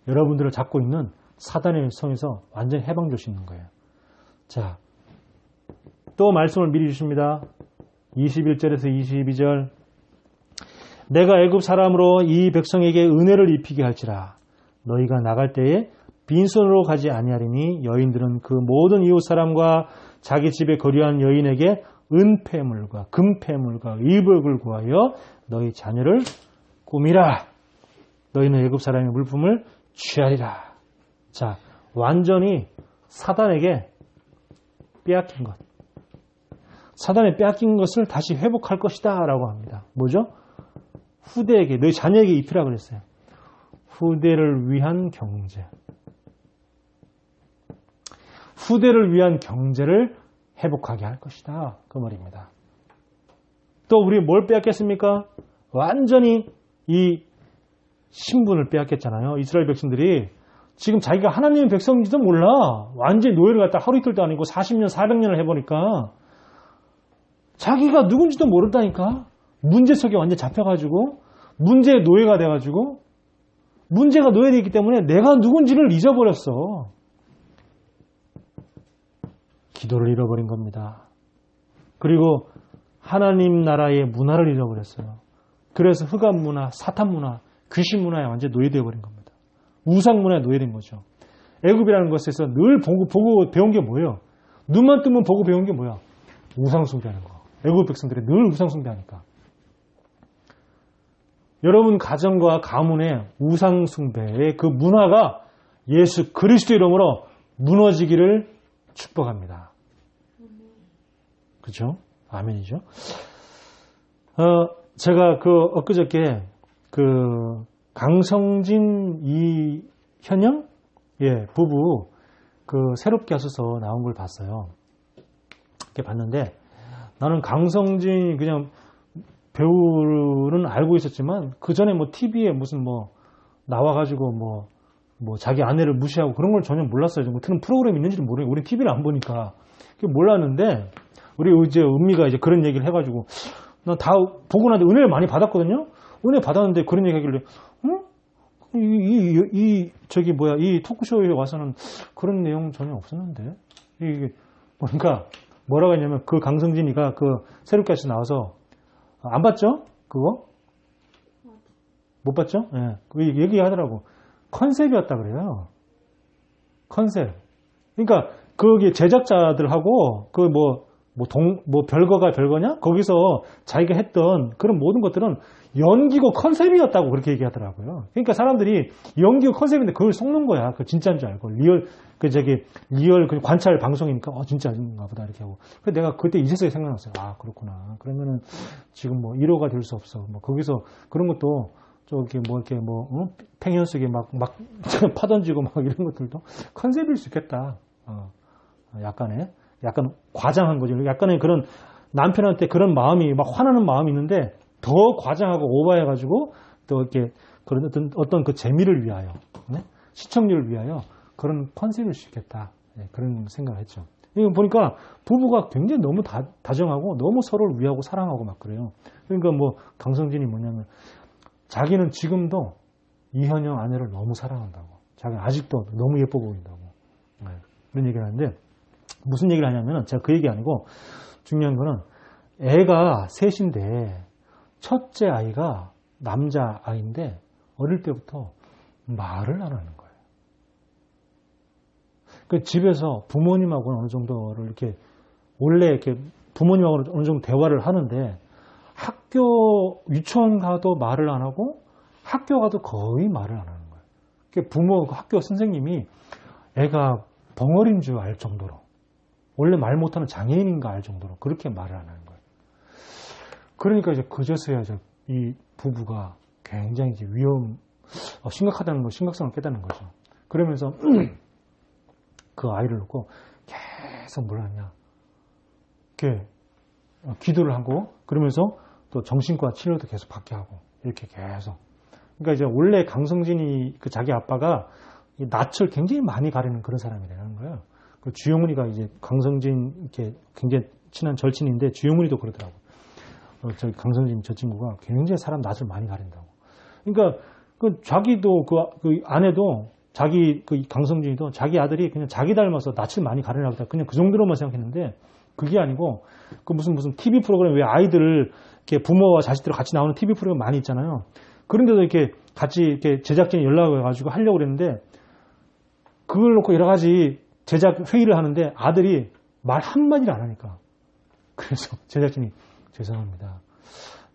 A: 여러분들을 잡고 있는 사단의 성에서 완전히 해방될 수 있는 거예요. 자, 또 말씀을 미리 주십니다. 21절에서 22절. 내가 애굽 사람으로 이 백성에게 은혜를 입히게 할지라. 너희가 나갈 때에 빈손으로 가지 아니하리니 여인들은 그 모든 이웃 사람과 자기 집에 거류한 여인에게 은폐물과 금폐물과 의복을 구하여 너희 자녀를 꾸미라. 너희는 애굽 사람의 물품을 취하리라. 자, 완전히 사단에게 빼앗긴 것. 사단에 빼앗긴 것을 다시 회복할 것이다 라고 합니다. 뭐죠? 후대에게, 너희 자녀에게 입히라 그랬어요. 후대를 위한 경제. 후대를 위한 경제를 회복하게 할 것이다. 그 말입니다. 또 우리 뭘 빼앗겠습니까? 완전히 이 신분을 빼앗겼잖아요. 이스라엘 백성들이 지금 자기가 하나님의 백성인지도 몰라. 완전히 노예를 갖다 하루 이틀도 아니고 40년, 400년을 해보니까 자기가 누군지도 모른다니까. 문제 속에 완전히 잡혀가지고 문제의 노예가 돼가지고 문제가 노예되기 때문에 내가 누군지를 잊어버렸어. 기도를 잃어버린 겁니다. 그리고 하나님 나라의 문화를 잃어버렸어요. 그래서 흑암 문화, 사탄 문화, 귀신 문화에 완전히 노예되어 버린 겁니다. 우상 문화에 노예된 거죠. 애굽이라는 것에서 늘 보고 배운 게 뭐예요? 눈만 뜨면 보고 배운 게 뭐야? 우상 숭배하는 거. 애굽 백성들이 늘 우상 숭배하니까. 여러분 가정과 가문의 우상 숭배의 그 문화가 예수 그리스도 이름으로 무너지기를 축복합니다. 그렇죠? 아멘이죠. 제가 엊그저께 강성진 이현영 부부 새롭게 하셔서 나온 걸 봤어요. 이렇게 봤는데 나는 강성진 그냥 배우는 알고 있었지만 그 전에 TV에 무슨 나와가지고 자기 아내를 무시하고 그런 걸 전혀 몰랐어요. 그런 프로그램이 있는지도 모르고 우리 TV를 안 보니까 몰랐는데 우리 이제 은미가 이제 그런 얘기를 해가지고 난 다 보고 나서 은혜를 많이 받았거든요. 은혜 받았는데 그런 얘기 하길래 이 토크쇼에 와서는 그런 내용 전혀 없었는데 이게 보니까 뭐라고 했냐면 그 강성진이가 새롭게 해서 나와서 안 봤죠? 그거? 못 봤죠? 예. 그 얘기하더라고. 컨셉이었다 그래요. 컨셉. 그러니까 거기 제작자들하고 별거가 별거냐? 거기서 자기가 했던 그런 모든 것들은 연기고 컨셉이었다고 그렇게 얘기하더라고요. 그러니까 사람들이 연기고 컨셉인데 그걸 속는 거야. 그 진짜인 줄 알고. 리얼 관찰 방송이니까 진짜인가 보다 이렇게 하고. 그래서 내가 그때 이제서야 생각났어요. 아, 그렇구나. 그러면은 지금 1호가 될 수 없어. 거기서 그런 것도 팽현 속에 막 파던지고 이런 것들도 컨셉일 수 있겠다. 약간 과장한 거죠. 약간의 그런 남편한테 그런 마음이 화나는 마음이 있는데 더 과장하고 오버해가지고 또 이렇게 그런 어떤 그 재미를 위하여, 시청률을 위하여 그런 컨셉일 수 있겠다. 그런 생각을 했죠. 이거 보니까 부부가 굉장히 너무 다정하고 너무 서로를 위하고 사랑하고 막 그래요. 그러니까 강성진이 뭐냐면 자기는 지금도 이현영 아내를 너무 사랑한다고. 자기는 아직도 너무 예뻐 보인다고. 그런 얘기를 하는데 무슨 얘기를 하냐면 제가 그 얘기 아니고 중요한 거는 애가 셋인데 첫째 아이가 남자 아이인데 어릴 때부터 말을 안 하는 거예요. 그 집에서 부모님하고는 어느 정도를 이렇게 원래 이렇게 부모님하고는 어느 정도 대화를 하는데 학교 유치원 가도 말을 안 하고 학교 가도 거의 말을 안 하는 거예요. 그 부모 학교 선생님이 애가 벙어리인 줄 알 정도로 원래 말 못하는 장애인인가 알 정도로 그렇게 말을 안 하는 거예요. 그러니까 이제 그제서야 이제 이 부부가 굉장히 이제 심각하다는 거, 심각성을 깨닫는 거죠. 그러면서 그 아이를 놓고 계속 뭘 하냐. 이렇게 기도를 하고 그러면서 또 정신과 치료도 계속 받게 하고 이렇게 계속. 그러니까 이제 원래 강성진이 그 자기 아빠가 낯을 굉장히 많이 가리는 그런 사람이라는 거예요. 그 주영훈이가 이제 강성진 이렇게 굉장히 친한 절친인데 주영훈이도 그러더라고. 저기 강성진 저 친구가 굉장히 사람 낯을 많이 가린다고. 그러니까 그 자기도 그 아내도 자기 그 강성진이도 자기 아들이 그냥 자기 닮아서 낯을 많이 가리나 보다. 그냥 그 정도로만 생각했는데 그게 아니고 그 무슨 TV 프로그램 왜 아이들 이렇게 부모와 자식들 같이 나오는 TV 프로그램 많이 있잖아요. 그런데도 이렇게 같이 이렇게 제작진이 연락을 해가지고 하려고 그랬는데 그걸 놓고 여러 가지 제작 회의를 하는데 아들이 말 한마디를 안 하니까 그래서 제작진이 죄송합니다.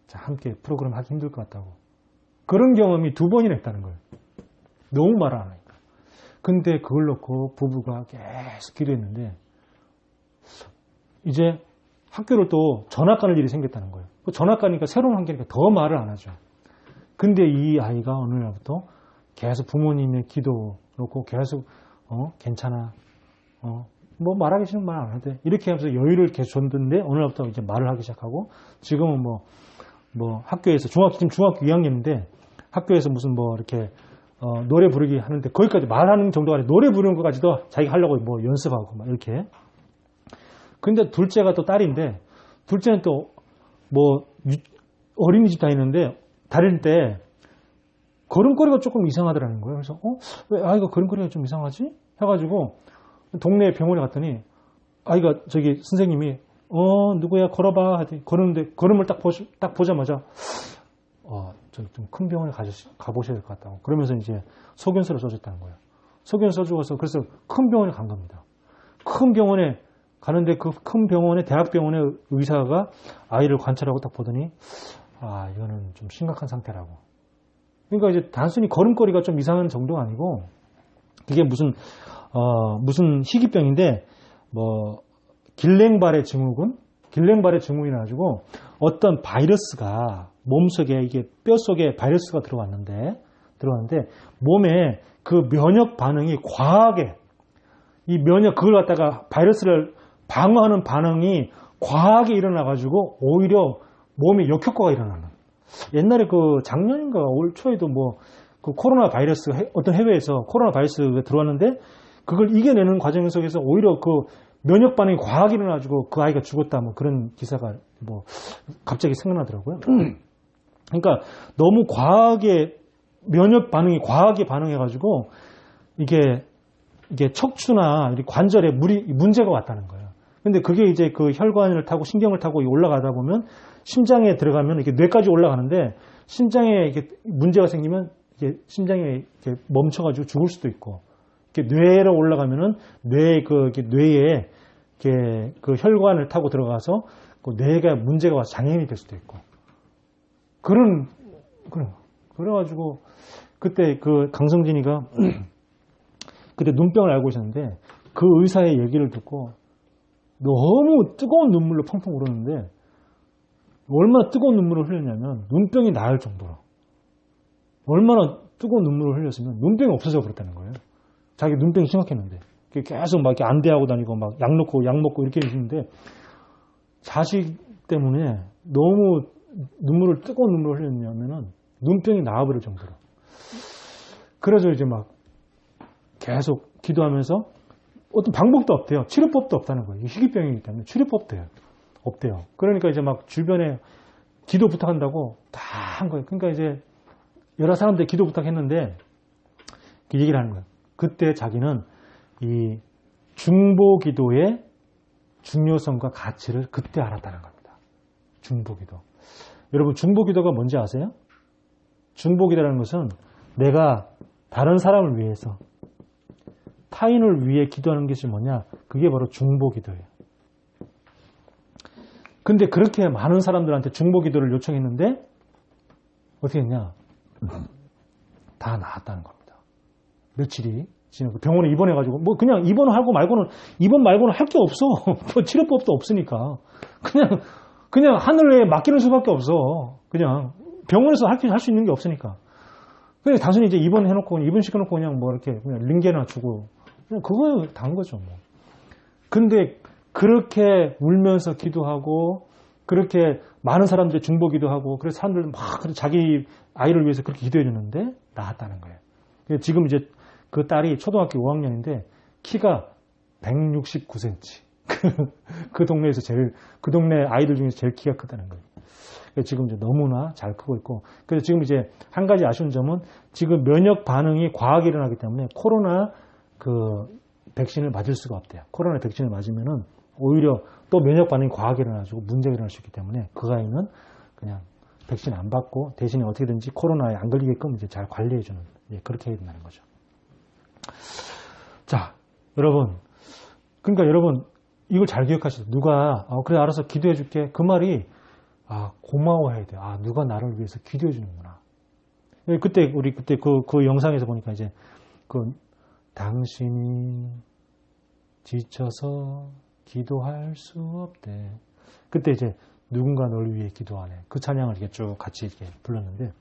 A: 자, 함께 프로그램 하기 힘들 것 같다고. 그런 경험이 2번이나 있다는 거예요. 너무 말을 안 하니까. 근데 그걸 놓고 부부가 계속 기도했는데 이제 학교를 또 전학 가는 일이 생겼다는 거예요. 전학 가니까 새로운 환경이니까 더 말을 안 하죠. 근데 이 아이가 어느 날부터 계속 부모님의 기도 놓고 계속 괜찮아. 뭐 말하기 싫으면 말 안 하대. 이렇게 하면서 여유를 계속 줬는데 어느 날부터 이제 말을 하기 시작하고 지금은 뭐 학교에서 지금 중학교 2학년인데 학교에서 무슨 뭐 이렇게 노래 부르기 하는데 거기까지 말하는 정도가 아니라 노래 부르는 것까지도 자기가 하려고 뭐 연습하고 막 이렇게. 근데 둘째가 또 딸인데 둘째는 또 뭐 어린이집 다닐 때 걸음걸이가 조금 이상하더라는 거예요. 그래서 왜 아이가 걸음걸이가 좀 이상하지? 해가지고 동네 병원에 갔더니 아이가 저기 선생님이 누구야 걸어봐 하더니 걸었는데 걸음을 딱 보자마자 저기 좀 큰 병원에 가보셔야 될 것 같다고. 그러면서 이제 소견서를 써줬다는 거예요. 소견서 써주고서 그래서 큰 병원에 간 겁니다. 큰 병원에 가는데 그 큰 병원에 대학병원의 의사가 아이를 관찰하고 딱 보더니 이거는 좀 심각한 상태라고. 그러니까 이제 단순히 걸음걸이가 좀 이상한 정도가 아니고 그게 무슨 희귀병인데 뭐 길랭바레 증후군이라 가지고 어떤 바이러스가 몸속에 이게 뼈 속에 바이러스가 들어왔는데 몸에 그 면역 반응이 과하게 그걸 갖다가 바이러스를 방어하는 반응이 과하게 일어나 가지고 오히려 몸에 역효과가 일어나는. 옛날에 그 작년인가 올 초에도 뭐 그 코로나 바이러스 어떤 해외에서 코로나 바이러스가 들어왔는데 그걸 이겨내는 과정 속에서 오히려 그 면역 반응이 과하게 일어나가지고 그 아이가 죽었다 뭐 그런 기사가 뭐 갑자기 생각나더라고요. 그러니까 너무 과하게 면역 반응이 과하게 반응해가지고 이게 척추나 관절에 문제가 왔다는 거예요. 근데 그게 이제 그 혈관을 타고 신경을 타고 올라가다 보면 심장에 들어가면 이렇게 뇌까지 올라가는데 심장에 이렇게 문제가 생기면 이게 심장에 이렇게 멈춰가지고 죽을 수도 있고 이렇게 뇌로 올라가면은 뇌에 이렇게 그 혈관을 타고 들어가서 그 뇌가 문제가 와서 장애인이 될 수도 있고 그래가지고 그때 그 강성진이가 그때 눈병을 앓고 있었는데 그 의사의 얘기를 듣고 너무 뜨거운 눈물로 펑펑 울었는데 얼마나 뜨거운 눈물을 흘렸냐면 눈병이 나을 정도로 얼마나 뜨거운 눈물을 흘렸으면 눈병이 없어져 버렸다는 거예요. 자기 눈병이 심각했는데 계속 막 이렇게 안대하고 다니고 막 약 먹고 이렇게 했는데 자식 때문에 너무 뜨거운 눈물을 흘렸냐면은 눈병이 나아버릴 정도로. 그래서 이제 막 계속 기도하면서 어떤 방법도 없대요. 치료법도 없다는 거예요. 희귀병이기 때문에 치료법도 없대요. 그러니까 이제 막 주변에 기도 부탁한다고 다 한 거예요. 그러니까 이제 여러 사람들이 기도 부탁했는데 그 얘기를 하는 거예요. 그때 자기는 이 중보 기도의 중요성과 가치를 그때 알았다는 겁니다. 중보 기도. 여러분 중보 기도가 뭔지 아세요? 중보 기도라는 것은 내가 다른 사람을 위해서 타인을 위해 기도하는 것이 뭐냐? 그게 바로 중보기도예요. 근데 그렇게 많은 사람들한테 중보기도를 요청했는데 어떻게 했냐? 다 나았다는 겁니다. 며칠이 지나고 병원에 입원해가지고 뭐 그냥 입원하고 말고는 입원 말고는 할 게 없어. 뭐 치료법도 없으니까 그냥 하늘에 맡기는 수밖에 없어. 그냥 병원에서 할 수 있는 게 없으니까. 그냥 단순히 이제 입원해놓고 입원시켜놓고 그냥 뭐 이렇게 그냥 링게나 주고 그냥 그거에 단 거죠. 뭐. 근데 그렇게 울면서 기도하고 그렇게 많은 사람들이 중보기도 하고 그래서 사람들 막 자기 아이를 위해서 그렇게 기도해 주는데 나았다는 거예요. 지금 이제 그 딸이 초등학교 5학년인데 키가 169cm. 그 동네에서 그 동네 아이들 중에서 제일 키가 크다는 거예요. 지금 이제 너무나 잘 크고 있고, 그래서 지금 이제 한 가지 아쉬운 점은 지금 면역 반응이 과하게 일어나기 때문에 코로나 그 백신을 맞을 수가 없대요. 코로나 백신을 맞으면은 오히려 또 면역 반응이 과하게 일어나지고 문제가 일어날 수 있기 때문에 그 아이는 그냥 백신 안 받고 대신에 어떻게든지 코로나에 안 걸리게끔 이제 잘 관리해주는, 그렇게 해야 된다는 거죠. 자, 여러분. 그러니까 여러분, 이걸 잘 기억하시죠. 누가, 그래, 알아서 기도해 줄게. 그 말이, 고마워해야 돼요. 누가 나를 위해서 기도해 주는구나. 우리 그때 그 영상에서 보니까 이제, 당신이 지쳐서 기도할 수 없대. 그때 이제, 누군가 널 위해 기도하네. 그 찬양을 이렇게 쭉 같이 이렇게 불렀는데,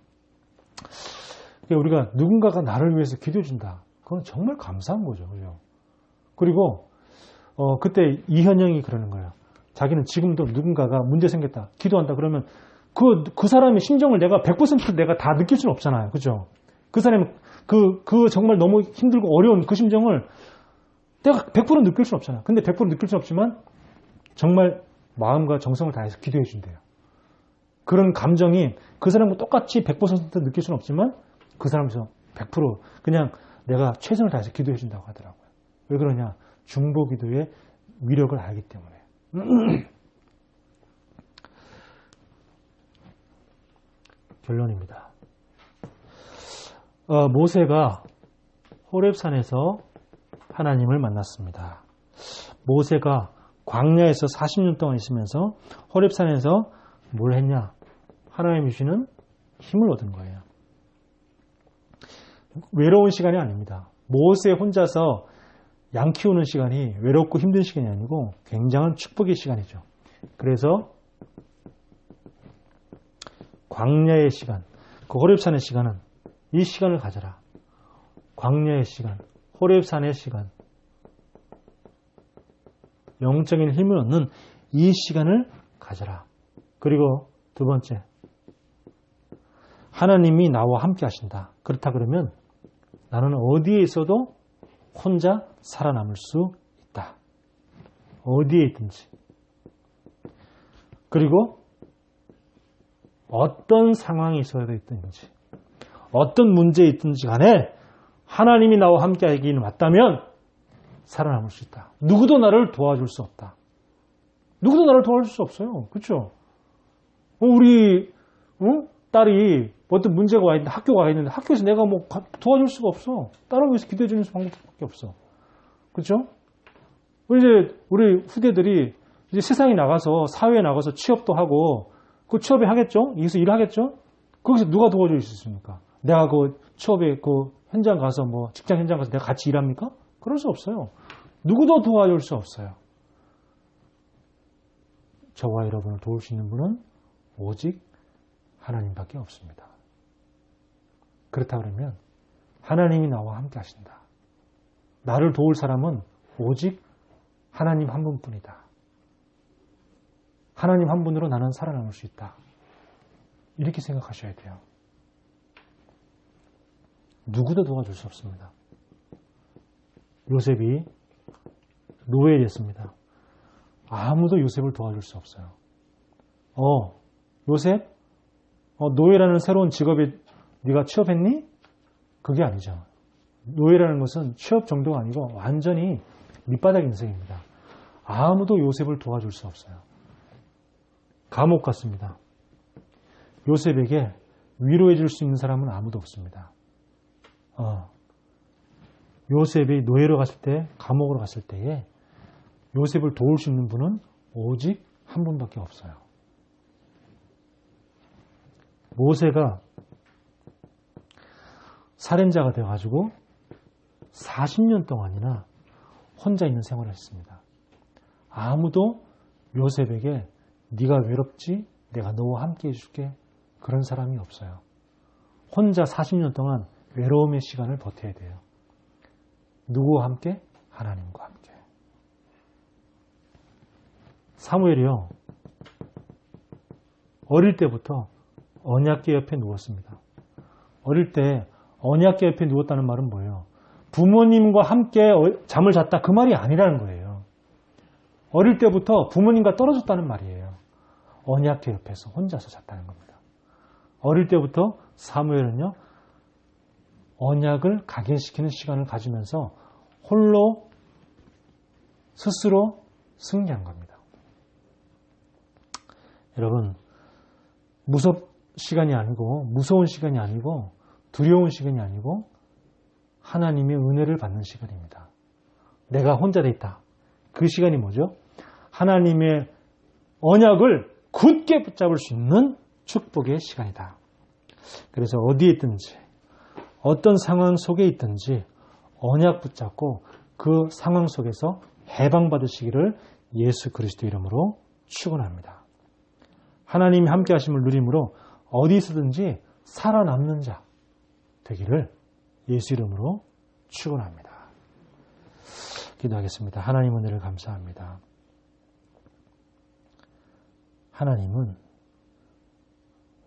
A: 우리가 누군가가 나를 위해서 기도해 준다. 그건 정말 감사한 거죠. 그죠? 그리고, 그때 이현영이 그러는 거예요. 자기는 지금도 누군가가 문제 생겼다. 기도한다. 그러면 그 사람의 심정을 내가 100% 내가 다 느낄 수는 없잖아요. 그죠? 그 사람이 정말 너무 힘들고 어려운 그 심정을 내가 100% 느낄 수는 없잖아요. 근데 100% 느낄 수는 없지만 정말 마음과 정성을 다해서 기도해 준대요. 그런 감정이 그 사람과 똑같이 100% 느낄 수는 없지만 그 사람에서 100% 그냥 내가 최선을 다해서 기도해 준다고 하더라고요. 왜 그러냐? 중보기도의 위력을 알기 때문에. 결론입니다. 모세가 호렙산에서 하나님을 만났습니다. 모세가 광야에서 40년 동안 있으면서 호렙산에서 뭘 했냐? 하나님이 주시는 힘을 얻은 거예요. 외로운 시간이 아닙니다. 모세 혼자서 양 키우는 시간이 외롭고 힘든 시간이 아니고 굉장한 축복의 시간이죠. 그래서 광야의 시간, 그 호렙산의 시간은 이 시간을 가져라. 광야의 시간, 호렙산의 시간, 영적인 힘을 얻는 이 시간을 가져라. 그리고 두 번째, 하나님이 나와 함께 하신다. 그렇다 그러면 나는 어디에 있어도 혼자 살아남을 수 있다. 어디에 있든지. 그리고 어떤 상황이 있어야 있든지, 어떤 문제에 있든지 간에 하나님이 나와 함께 하기는 맞다면 살아남을 수 있다. 누구도 나를 도와줄 수 없다. 누구도 나를 도와줄 수 없어요. 그렇죠? 우리 딸이 어떤 문제가 와 있는데 학교가 와 있는데 학교에서 내가 뭐 도와줄 수가 없어. 딸을 위해서 기도해 주는 방법밖에 없어. 그렇죠? 우리 후대들이 이제 세상에 나가서 사회에 나가서 취업도 하고 그 취업에 하겠죠? 여기서 일하겠죠? 거기서 누가 도와줄 수 있습니까? 내가 그 취업에 그 현장 가서 뭐 직장 현장 가서 내가 같이 일합니까? 그럴 수 없어요. 누구도 도와줄 수 없어요. 저와 여러분을 도울 수 있는 분은 오직 하나님밖에 없습니다. 그렇다 그러면 하나님이 나와 함께 하신다. 나를 도울 사람은 오직 하나님 한 분뿐이다. 하나님 한 분으로 나는 살아남을 수 있다. 이렇게 생각하셔야 돼요. 누구도 도와줄 수 없습니다. 요셉이 노예가 됐습니다. 아무도 요셉을 도와줄 수 없어요. 요셉? 노예라는 새로운 직업에 네가 취업했니? 그게 아니죠. 노예라는 것은 취업 정도가 아니고 완전히 밑바닥 인생입니다. 아무도 요셉을 도와줄 수 없어요. 감옥 같습니다. 요셉에게 위로해 줄 수 있는 사람은 아무도 없습니다. 요셉이 노예로 갔을 때, 감옥으로 갔을 때에 요셉을 도울 수 있는 분은 오직 한 분밖에 없어요. 모세가 살인자가 되어가지고 40년 동안이나 혼자 있는 생활을 했습니다. 아무도 요셉에게 네가 외롭지? 내가 너와 함께 해줄게. 그런 사람이 없어요. 혼자 40년 동안 외로움의 시간을 버텨야 돼요. 누구와 함께? 하나님과 함께. 사무엘이요, 어릴 때부터 언약궤 옆에 누웠습니다. 어릴 때 언약궤 옆에 누웠다는 말은 뭐예요? 부모님과 함께 잠을 잤다, 그 말이 아니라는 거예요. 어릴 때부터 부모님과 떨어졌다는 말이에요. 언약궤 옆에서 혼자서 잤다는 겁니다. 어릴 때부터 사무엘은요, 언약을 각인시키는 시간을 가지면서 홀로 스스로 승리한 겁니다. 여러분, 시간이 아니고, 무서운 시간이 아니고, 두려운 시간이 아니고, 하나님의 은혜를 받는 시간입니다. 내가 혼자 돼 있다. 그 시간이 뭐죠? 하나님의 언약을 굳게 붙잡을 수 있는 축복의 시간이다. 그래서 어디에 있든지, 어떤 상황 속에 있든지 언약 붙잡고 그 상황 속에서 해방받으시기를 예수 그리스도 이름으로 축원합니다. 하나님이 함께 하심을 누림으로 어디서든지 살아남는 자 되기를 예수 이름으로 축원합니다. 기도하겠습니다. 하나님 은혜를 감사합니다. 하나님은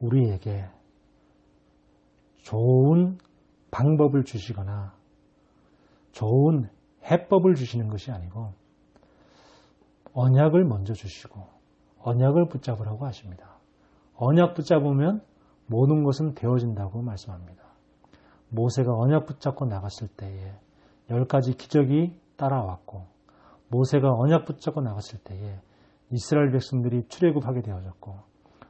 A: 우리에게 좋은 방법을 주시거나 좋은 해법을 주시는 것이 아니고 언약을 먼저 주시고 언약을 붙잡으라고 하십니다. 언약 붙잡으면 모든 것은 되어진다고 말씀합니다. 모세가 언약 붙잡고 나갔을 때에 10가지 기적이 따라왔고, 모세가 언약 붙잡고 나갔을 때에 이스라엘 백성들이 출애굽하게 되어졌고,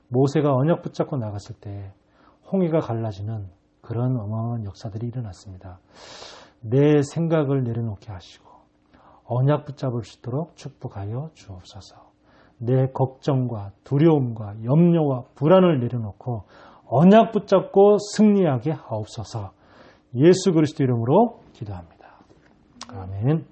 A: 모세가 언약 붙잡고 나갔을 때에 홍해가 갈라지는 그런 어마어마한 역사들이 일어났습니다. 내 생각을 내려놓게 하시고 언약 붙잡을 수 있도록 축복하여 주옵소서. 내 걱정과 두려움과 염려와 불안을 내려놓고 언약 붙잡고 승리하게 하옵소서. 예수 그리스도 이름으로 기도합니다. 아멘.